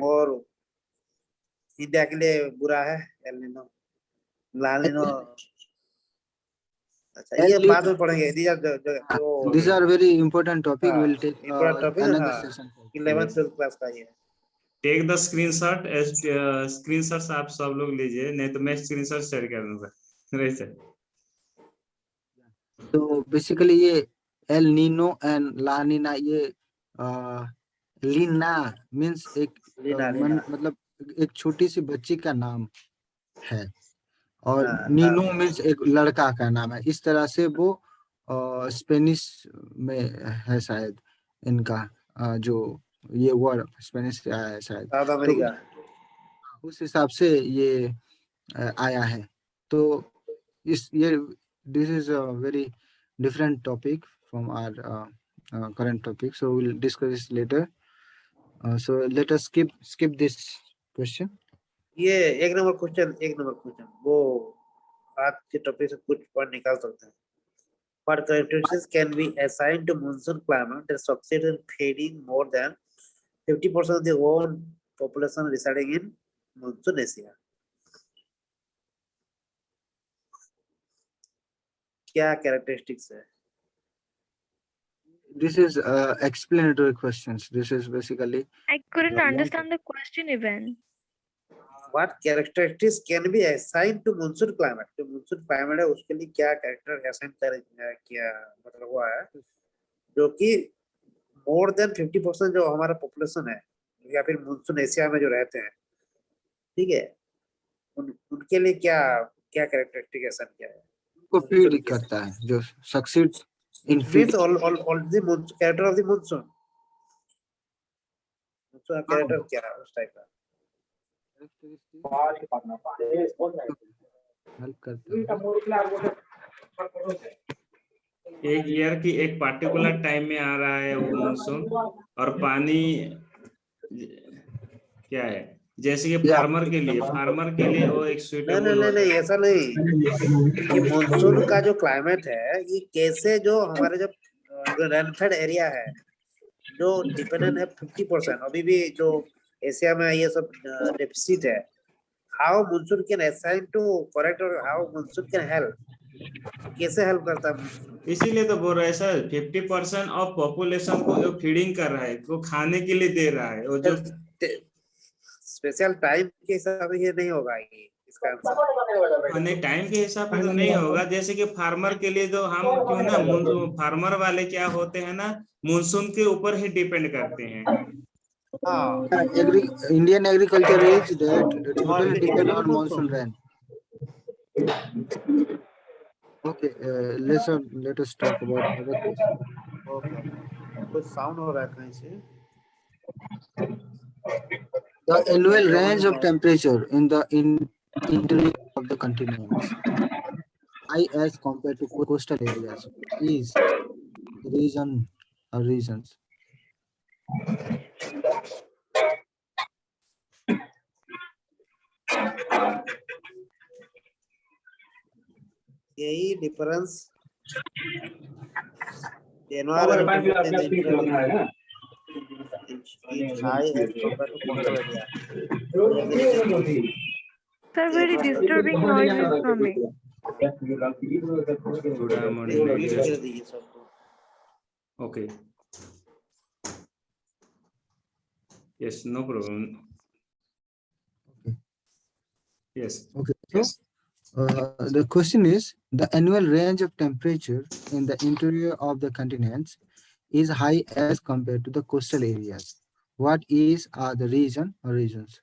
और इंडिया के लिए बुरा है एल निनो. ला निनो अच्छा ये बाद में पढ़ेंगे. These are very important topic. We'll take important topic, another session. 11th 12th class का ये. Take the screenshot. स्क्रीनशॉट्स आप सब लोग लीजिए, नहीं तो मैं स्क्रीनशॉट शेयर कर दूंगा. तो बेसिकली ये एल नीनो एंड ला नीना, ये लीना मीन्स एक मतलब एक छोटी सी बच्ची का नाम है, और नीनो मीन्स एक लड़का का नाम है. इस तरह से वो स्पेनिश में है शायद इनका जो ये वर्ड स्पेनिश से आया है शायद, तो उस हिसाब से ये आया है. तो इस ये this is a very different topic from our current topic, so we'll discuss this later. So let us skip this question. ये एक नंबर क्वेश्चन वो आज के टॉपिक से कुछ पॉइंट निकाल सकते हैं. What characteristics can be assigned to monsoon climate that succeed in feeding more than 50% of the world population residing in monsoon Asia? क्या characteristics है? This is explanatory questions. This is basically I couldn't understand the question even. What characteristics can be assigned to monsoon climate? जो monsoon climate है उसके लिए क्या character assign किया मतलब हुआ है, जो कि more than 50% जो हमारा population है या फिर monsoon एशिया में जो रहते हैं, ठीक है, उनके लिए क्या characteristic assign किया है? को फीड करता है, जो succeed in feed. all the character of the monsoon. character क्या है उस टाइप का? हेल्प करता है। एक ईयर की एक पार्टिकुलर टाइम में आ रहा है वो मानसून, और पानी क्या है, जैसे कि फार्मर के लिए वो एक नहीं सुइटेबल नहीं नहीं नहीं, ऐसा नहीं। ये मानसून का जो क्लाइमेट है, ये कैसे जो हमारे जो रेनफेड एरिया है, जो डिपेंडेंट है 50%, अभी भी जो एशिया में ये सब डेफिसिट है, how monsoon can assign to correct, और हाउ मानसून कैन हेल्प, कैसे हेल्प करता है मानसून। इसीलिए तो बोल रहा है सर, 50% ऑफ पॉपुलेशन को वो फीडिंग कर रहा है, वो खाने के लिए दे रहा है, वो जो स्पेशल टाइम के हिसाब से ये नहीं होगा, ये इसका आंसर नहीं टाइम के हिसाब से तो नहीं होगा। जैसे कि फार्मर के लिए तो हम क्यों ना, फार्मर वाले क्या होते हैं ना, मानसून के ऊपर ही डिपेंड करते हैं। हाँ, Indian agriculture is that totally depend on monsoon rain. Okay, let us talk about other question. Okay, कुछ साउंड हो रहा है कहीं से। The annual range of temperature in the interior of the continents, high as compared to coastal areas, is region or regions. यही difference environment is high as compared to coastal area. Sir, very disturbing noises coming. थोड़ा mute कर दीजिए सबको। Okay, yes, no problem, yes. Okay, so the question is, the annual range of temperature in the interior of the continents is high as compared to the coastal areas. What is the region or regions?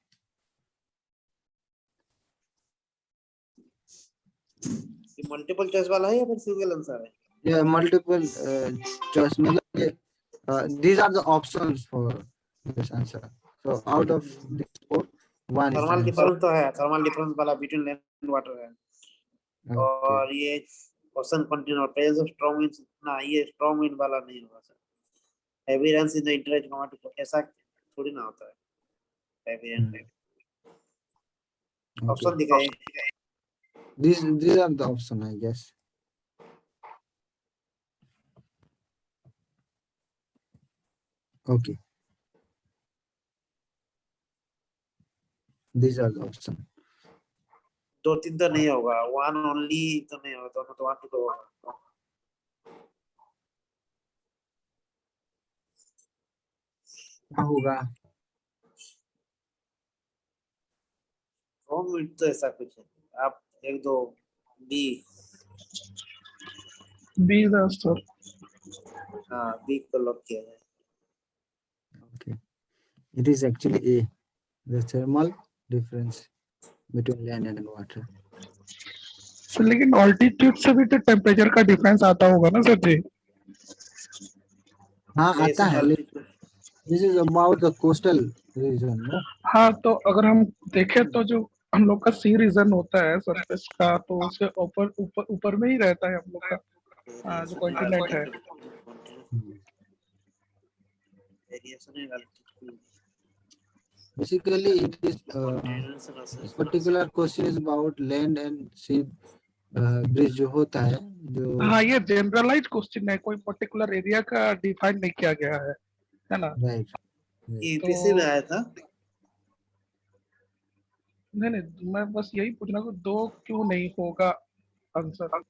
ये multiple choice वाला है या फिर single answer है? Yeah, multiple choice. These are the options for this answer. So out of these four, one is the thermal answer. Difference तो है, thermal difference वाला between land and water है। Okay. और ये ओशन कंटिन्यू और presence of strong winds, ना ये strong wind वाला नहीं होगा sir. Heavy rains in the interest command, ऐसा थोड़ी ना होता है हेवी रेन में। Okay. ऑप्शन दिखाइए। These are the option, I guess. Okay. These are the option. दो तीन तो नहीं होगा, वन ओनली तो नहीं होगा, दोनों तो वन टू तो होगा। क्या होगा? स्ट्रांग विंड तो ऐसा कुछ है, आप एक दो बी। B is answer. हाँ, बी को लॉक किया जाए। Okay. It is actually A, the thermal difference between land and water. लेकिन ऑल्टीट्यूड से भी तो टेम्परेचर का डिफरेंस आता होगा ना सर जी? हाँ आता है, this is about the coastal region, no? हाँ, तो अगर हम देखें तो जो हम लोग का सी रीजन होता है सरफेस का, तो उसके ऊपर ऊपर ऊपर में ही रहता है हम लोग का जो कॉन्टिनेंट है। Basically, it is this particular question is about land and sea bridge जो होता है, जो हाँ, ये जनरलाइज क्वेश्चन है, कोई पर्टिकुलर एरिया का डिफाइन नहीं किया गया है ना? right. यूपीसी में आया था। नहीं, मैं बस यही पूछना कि दो क्यों नहीं होगा आंसर?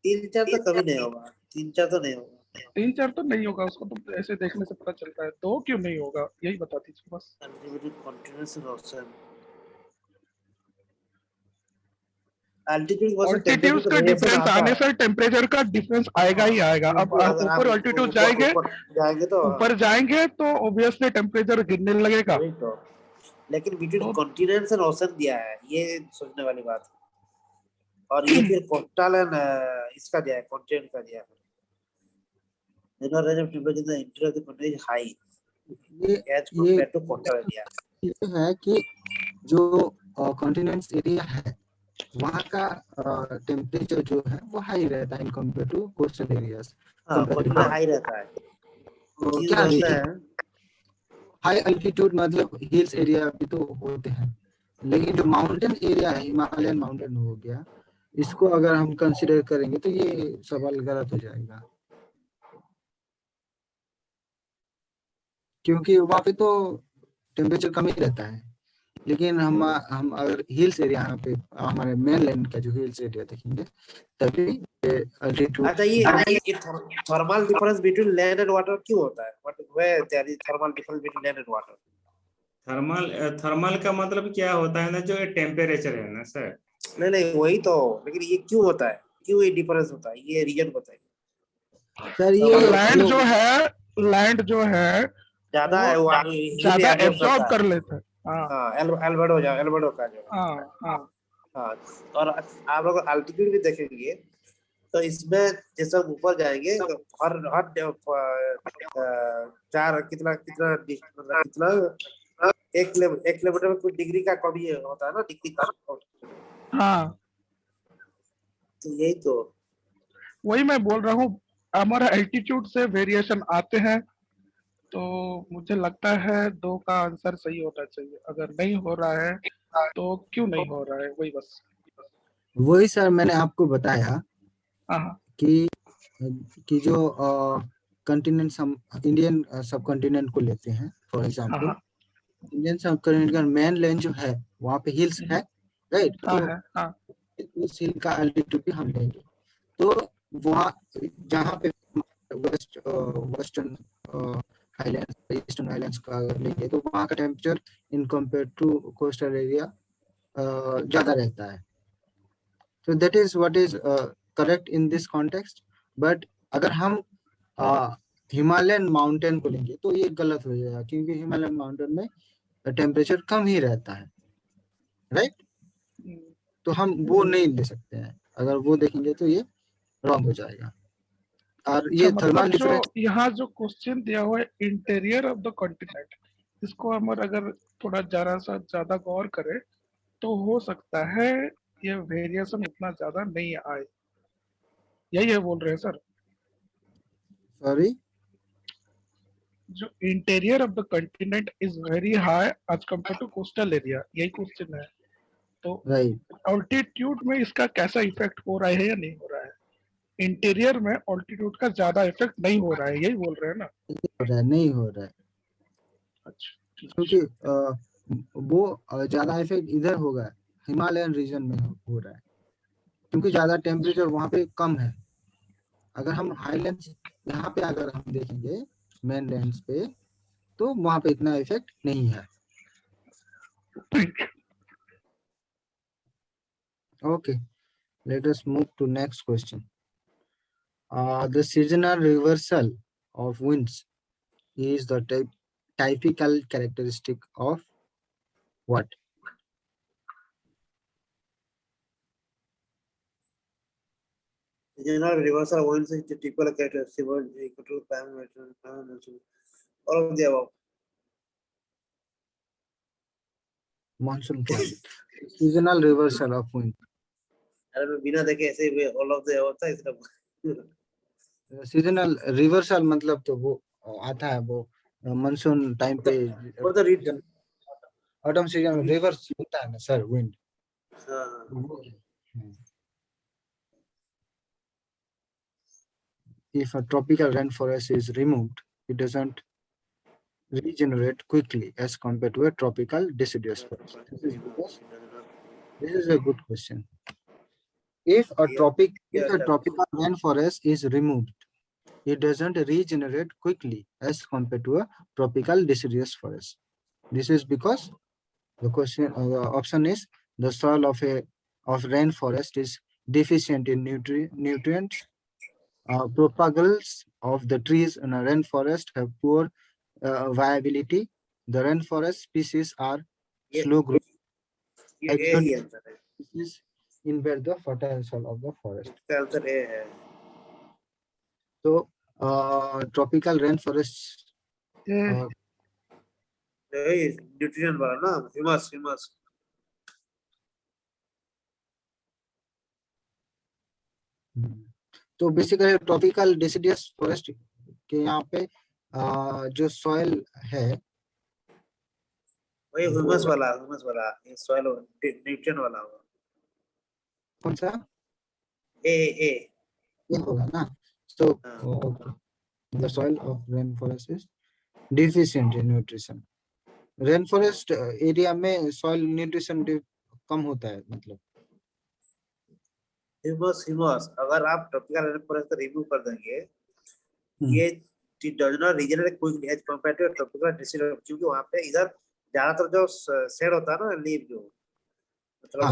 तीन चार तो कभी नहीं होगा, तीन चार तो नहीं होगा। 3-4 तो नहीं होगा, उसको तो ऐसे देखने से पता चलता है। दो क्यों नहीं होगा यही बता दीजिए बस। ऑल्टीट्यूड का डिफरेंस आने से टेम्परेचर का डिफरेंस आएगा ही आएगा। अब ऊपर ऑल्टीट्यूड जाएंगे तो ऊपर जाएंगे तो ऑब्वियसली टेम्परेचर गिरने लगेगा। लेकिन बिटवीन कॉन्टिनेंट्स एंड ओशन दिया है, ये सोचने वाली बात है। और ये फिर कोस्टल एंड इसका दिया है, कॉन्टिनेंट का दिया है। Range of temperature in the interior of the country is high, ये as compare to coastal area. ये है कि जो कॉन्टिनेंट्स एरिया है वहाँ का टेम्परेचर जो है वो हाई रहता है in compare to coastal areas. हाँ, उसमें हाई रहता है। चीज क्या रहता है हाई अल्टीट्यूड मतलब हिल्स एरिया भी तो होते हैं, लेकिन जो माउंटेन एरिया है हिमालयन माउंटेन हो गया, इसको अगर हम कंसिडर करेंगे तो ये सवाल गलत हो जाएगा, क्योंकि वहाँ पे तो टेम्परेचर कम ही रहता है। लेकिन हम अगर हिल्स एरिया यहाँ पे हमारे मेन लैंड का जो हिल्स एरिया देखेंगे तभी अल्टीट्यूड। अच्छा, ये thermal difference between land and water क्यों होता है? What where there is thermal difference between land and water? Thermal का मतलब क्या होता है ना, जो टेम्परेचर है ना सर। नहीं वही तो, लेकिन ये क्यों होता है, क्यों ये डिफरेंस होता है, ये रीजन बताइए सर। तो ये लैंड जो है ज्यादा है, वो वो ज्यादा एब्जॉर्ब एब्जॉर्ब करता कर है। लेता है। हाँ हाँ, एल्बर्डो का जो है। हाँ हाँ हाँ, और आप लोग अल्टीट्यूड भी देखेंगे तो इसमें जैसे हम ऊपर जाएंगे तो हर चार कितना कितना मतलब कितना एक किलोमीटर में कुछ डिग्री का कमी होता है ना, डिग्री का। हाँ, तो यही तो वही मैं बोल रहा हूँ, हमारा एल्टीट्यूड से वेरिएशन आते हैं, तो मुझे लगता है दो का आंसर सही होना चाहिए। अगर नहीं हो रहा है तो क्यों नहीं हो रहा है, वही बस। वही सर मैंने आपको बताया हाँ कि जो कंटिनेंट्स हम इंडियन सब कॉन्टिनेंट को लेते हैं, फॉर एग्जांपल हाँ इंडियन सब कॉन्टिनेंट का मेन लैंड जो है वहाँ पे हिल्स है, राइट? हाँ तो है हाँ उस हिल का अल्टीट्यूड भी हम लेंगे, तो वहाँ जहाँ पे वेस्टर्न हाईलैंड्स ईस्टर्न हाईलैंड्स का अगर लेंगे तो वहाँ का temperature in compare to coastal area ज्यादा रहता है। तो that is what is correct in this context. But अगर हम हिमालयन माउंटेन को लेंगे तो ये गलत हो जाएगा, क्योंकि हिमालयन माउंटेन में टेम्परेचर कम ही रहता है, राइट? तो हम वो नहीं ले सकते हैं, अगर वो देखेंगे तो ये रॉन्ग हो जाएगा। और अच्छा, ये मतलब थर्मल जो डिफरेंस यहाँ जो क्वेश्चन दिया हुआ है इंटीरियर ऑफ द कॉन्टिनेंट, इसको हम अगर थोड़ा जरा सा ज्यादा गौर करें तो हो सकता है ये वेरिएशन उतना ज्यादा नहीं आए। यही है बोल रहे हैं सर? सॉरी जो interior of the continent is very high as compare to coastal area, यही क्वेश्चन है। तो राइट, ऑल्टीट्यूड में इसका कैसा इफेक्ट हो रहा है या नहीं हो रहा है? इंटीरियर में ऑल्टीट्यूड का ज्यादा इफेक्ट नहीं हो रहा है, यही बोल रहे हैं ना? हो रहा है, नहीं हो रहा है, अच्छा क्योंकि वो ज्यादा इफेक्ट इधर होगा, हिमालयन रीजन में हो रहा है, क्योंकि ज्यादा टेम्परेचर वहाँ पे कम है। अगर हम हाईलैंड्स यहाँ पे अगर हम देखेंगे मेन लैंड्स पे, तो वहाँ पे इतना इफेक्ट नहीं है। Okay, let us move to next question. The seasonal reversal of winds is the typical characteristic of what? general reversal winds is the typical characteristic of equatorial climate and all of the above. Monsoon climate. Seasonal reversal of wind. अरे मैं बिना देखे ऐसे ही all of the above था इसलिए। Seasonal reversal मतलब तो वो आता है वो मानसून टाइम पे, वो तो रीड ऑटम सीजन में रिवर्स होता है ना sir wind. If a tropical rainforest is removed, it doesn't regenerate quickly as compared to a tropical deciduous forest. This is a good question. If a tropical rainforest is removed, it doesn't regenerate quickly as compared to a tropical deciduous forest. This is because the option is the soil of rainforest is deficient in nutrients. Propagals of the trees in a rainforest have poor viability. The rainforest species are slow growing. Species invade the fertile soil of the forest. So, tropical rainforests nutrition वाला ना, humus humus. तो basically tropical deciduous forest के यहाँ पे जो soil है वही humus वाला ये सॉइल न्यूट्रिशन वाला होगा। कौन सा ए ए ये होगा ना। So हाँ। the soil of rainforest is deficient in nutrition. Rainforest area में सॉइल न्यूट्रिशन कम होता है मतलब। ह्यूमस अगर आप ट्रॉपिकल रेनफॉरेस्ट को रिमूव कर देंगे, ये does not regenerate quickly as compared to tropical decision, क्योंकि वहां पे इधर ज्यादातर जो शेड होता है ना, लीव जो मतलब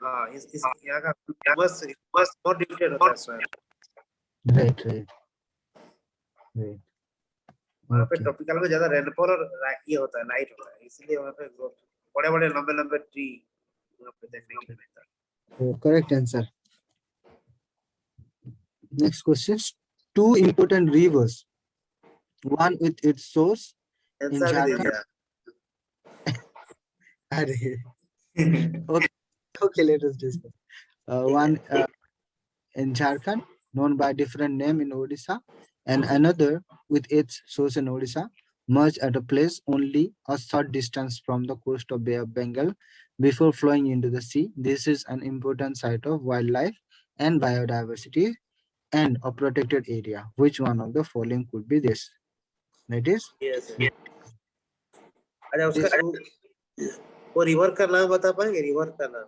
हाँ इस यहाँ का ह्यूमस बहुत डिफिकल्ट होता है सॉइल। Right right right. वहाँ पे ट्रॉपिकल में ज्यादा रेनफॉल और ये होता है, लाइट होता है, इसलिए वहाँ पे बड़े बड़े लंबे लंबे ट्री वहाँ पे देखने को मिलता है। Correct answer. Next question. Two important rivers, one with its source in answer भी दे Jharkhand. दिया। अरे okay, let us discuss. One in Jharkhand, known by different name in Odisha, and another with its source in Odisha, merge at a place only a short distance from the coast of Bay of Bengal before flowing into the sea. This is an important site of wildlife and biodiversity and a protected area. Which one of the following could be this? That is, Yes. अच्छा उसका वो river का नाम बता पाएंगे? River का नाम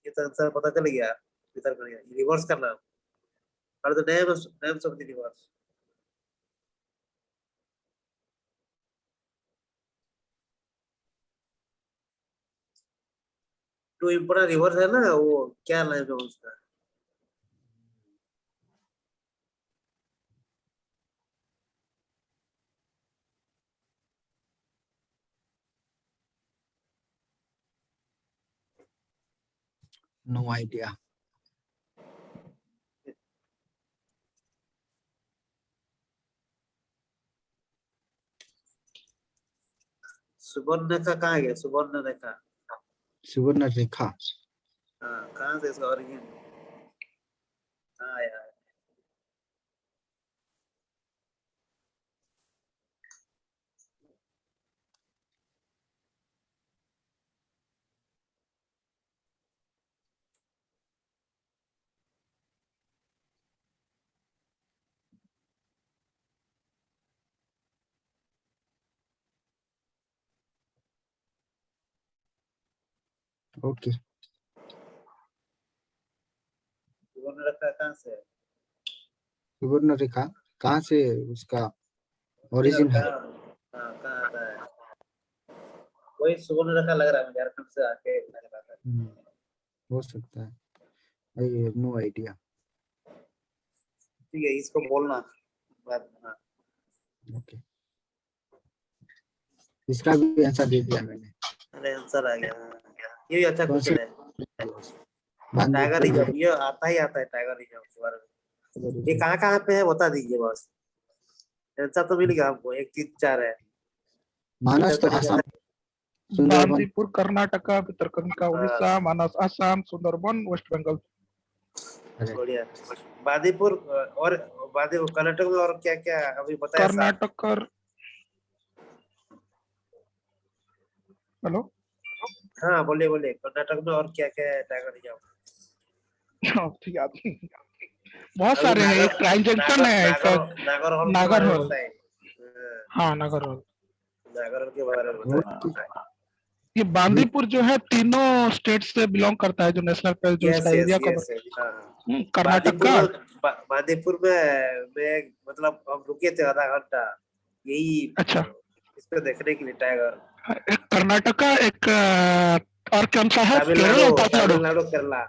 ये तो आंसर पता चल गया, इधर कर गया रिवर्स का नाम और the names of the rivers. Two important rivers है ना, वो क्या नाम है उसका? no idea. सुवर्णरेखा कहाँ गया? सुवर्णरेखा, सुवर्णरेखा। हाँ कहाँ से इसका ओरिजिन? हाँ यार Okay. सुवर्णरेखा कहाँ से है? सुवर्णरेखा कहाँ से उसका ओरिजिन है? हाँ कहाँ आता है? वही सुवर्णरेखा लग रहा है, झारखंड से आके लग रहा था। हो सकता है। I have no idea. ठीक है, इसको बोलना बाद में। हाँ Okay. इसका भी आंसर दे दिया मैंने। अरे आंसर आ गया। ये भी अच्छा कौन क्वेश्चन है। टाइगर रिजर्व ये आता है टाइगर रिजर्व के बारे में। ये कहाँ पे है बता दीजिए बस। आंसर तो मिल गया हमको, 1 3 4 है। मानस तो आसाम, बांदीपुर कर्नाटका, भितरकनिका उड़ीसा, मानस आसाम, सुंदरबन वेस्ट बंगाल। बढ़िया। बांदीपुर और बांदीपुर कर्नाटक में और क्या क्या अभी बताया? कर्नाटक और हेलो हाँ बोलिए कर्नाटक में और क्या क्या है टाइगर रिजर्व? ठीक है, बहुत सारे हैं। एक ट्रांजैक्शन है, नागरहोल। हाँ नागरहोल के बारे में बताया। ये बांदीपुर जो है तीनों स्टेट से बिलोंग करता है, जो नेशनल पार्क जो इसका एरिया कवर। कर्नाटक का बांदीपुर में मतलब हम रुके थे आधा घंटा यही। अच्छा, इसको देखने के लिए टाइगर। एक कर्नाटक का, एक और कौन सा है? तमिलनाडु केरला।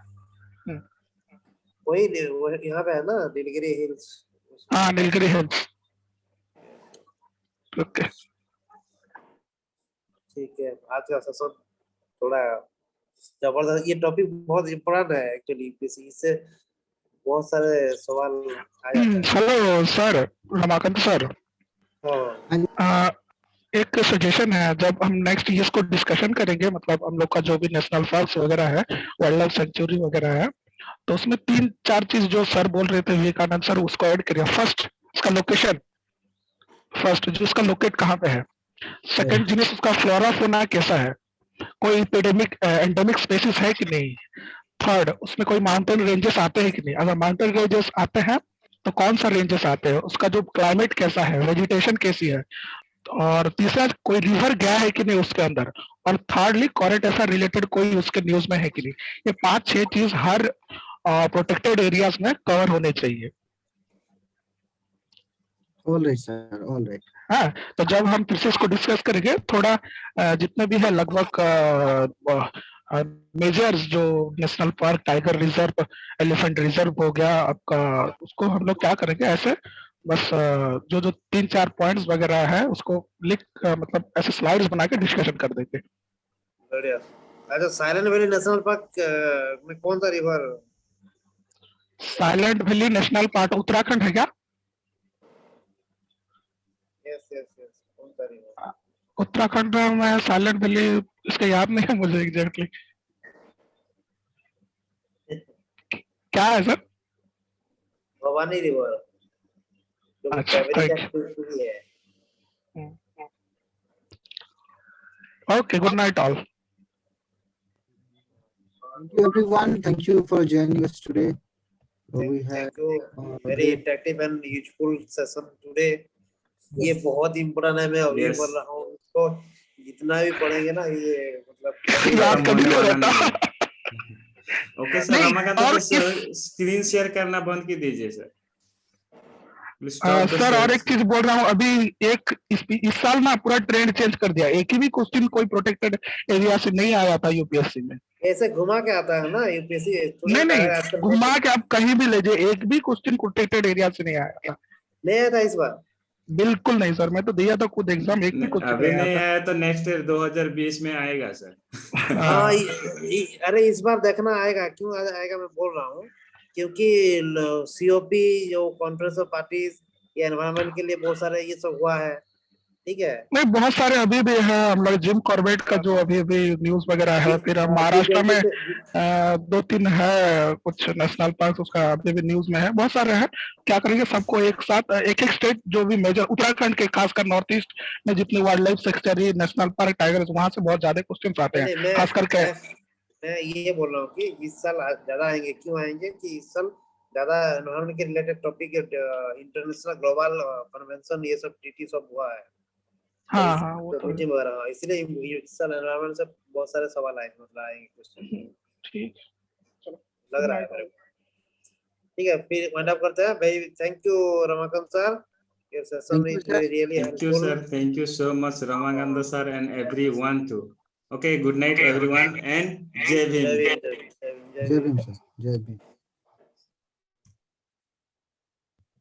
वही यहाँ पे है ना नीलगिरी हिल्स। हाँ नीलगिरी हिल्स। ओके ठीक है, आज का सेशन थोड़ा जबरदस्त। ये टॉपिक बहुत इम्पोर्टेंट है एक्चुअली, इससे बहुत सारे सवाल आ जाते हैं। हेलो सर, रमाकांत सर, एक सजेशन है, जब हम नेक्स्ट ईयर को डिस्कशन करेंगे, मतलब हम लोग का जो भी नेशनल पार्क वगैरह है, वाइल्ड लाइफ सेंचुरी वगैरह है, तो उसमें 3-4 चीज जो सर बोल रहे थे विवेकानंद सर, उसको ऐड करिए। फर्स्ट उसका लोकेशन, फर्स्ट जो उसका लोकेट कहाँ पे है। सेकंड जिनिस उसका फ्लोरा फोना कैसा है, कोई एपिडेमिक एंडेमिक स्पेसिस है कि नहीं। थर्ड उसमें कोई माउंटेन रेंजेस आते हैं कि नहीं, अगर माउंटेन रेंजेस आते हैं तो कौन सा रेंजेस आते हैं, उसका जो क्लाइमेट कैसा है, वेजिटेशन कैसी है। और तीसरा कोई रिवर गया है कि नहीं उसके अंदर। और थर्डली करंट ऐसा रिलेटेड कोई उसके न्यूज में है कि नहीं। ये 5-6 चीज हर प्रोटेक्टेड एरियाज में कवर होने चाहिए। All right, sir. All right. हाँ, तो जब हम फिर से इसको डिस्कस करेंगे थोड़ा, जितने भी है लगभग मेजर्स जो national park, tiger reserve, elephant reserve हो गया आपका, उसको हम लोग क्या करेंगे ऐसे बस जो जो 3-4 पॉइंट्स वगैरह है उसको लिख मतलब ऐसे स्लाइड्स बना के डिस्कशन कर देंगे। बढ़िया। अच्छा, साइलेंट वैली नेशनल पार्क में कौन सा river? Silent valley national park Uttarakhand है क्या? यस यस यस, कौन सा रिवर? उत्तराखंड में साइलेंट वैली इसका याद नहीं है मुझे एग्जैक्टली क्या है सर। भवानी रिवर, जो अच्छा, कावेरी का thank ट्रिब्यूटरी है। Okay, good night all. Thank you, everyone. Thank you for joining us today. We had Thank you, very great. interactive and useful session today. ये बहुत इम्पोर्टेंट है, मैं अभी Yes. बोल रहा हूँ, इसको जितना भी पढ़ेंगे ना ये मतलब याद खत्म होने कभी वाला नहीं नहीं रहता। है। ओके सर, नहीं, रमाकांत और सर स्क्रीन शेयर करना बंद कर दीजिए sir. Please stop the sir और एक shares. चीज बोल रहा हूँ, अभी एक इस साल ना पूरा ट्रेंड चेंज कर दिया। एक ही भी क्वेश्चन कोई प्रोटेक्टेड एरिया से नहीं आया था यूपीएससी में। ऐसे घुमा के आता है ना यूपीएससी नहीं स्टूडेंट। नहीं, घुमा के आप कहीं भी ले जाइए, एक भी क्वेश्चन प्रोटेक्टेड एरिया से नहीं आया था। नहीं आया था इस बार। बिल्कुल नहीं सर, मैं तो दिया था खुद एग्जाम, एक भी क्वेश्चन अभी नहीं नहीं आया था। आया तो नेक्स्ट ईयर 2020 में आएगा सर। हाँ, अरे इस बार देखना आएगा, क्यों आएगा मैं बोल रहा हूँ, क्योंकि सीओपी जो कॉन्फ्रेंस ऑफ पार्टीज ये एनवायरनमेंट के लिए बहुत सारे ये सब हुआ है, ठीक है। नहीं, बहुत सारे अभी भी है, हम लोग जिम कॉर्बेट का जो अभी भी न्यूज वगैरह है, फिर महाराष्ट्र में 2-3 है कुछ नेशनल पार्क, उसका अभी भी न्यूज में है। बहुत सारे हैं, क्या करेंगे सबको एक साथ, एक एक स्टेट जो भी मेजर, उत्तराखंड के खासकर नॉर्थ ईस्ट में जितनी wild life sanctuary, national park, tiger, वहां से बहुत ज्यादा क्वेश्चन आते नहीं, हैं खास करके। मैं ये बोल रहा हूँ कि इस साल ज्यादा आएंगे। क्यों आएंगे कि इस साल ज्यादा एनवायरनमेंट के related topic, international global convention ये सब ट्रीटी सब हुआ है। हाँ हाँ, वो तो मीटिंग वगैरह, इसलिए इस साल एनवायरनमेंट से बहुत सारे सवाल आए, मतलब आएंगे क्वेश्चन, ठीक, चलो लग रहा है मेरे को। ठीक है, फिर वाइंड अप करते हैं भाई। Thank you Ramakant sir, your session Thank you, is sir. really Thank you helpful. sir, thank you so much Ramakanta sir and everyone too. Okay, good night everyone and Jai Bhim. जय भीम, जय भीम, जय भीम, जय Jai Bhim. Bhim, sir. Jai Bhim.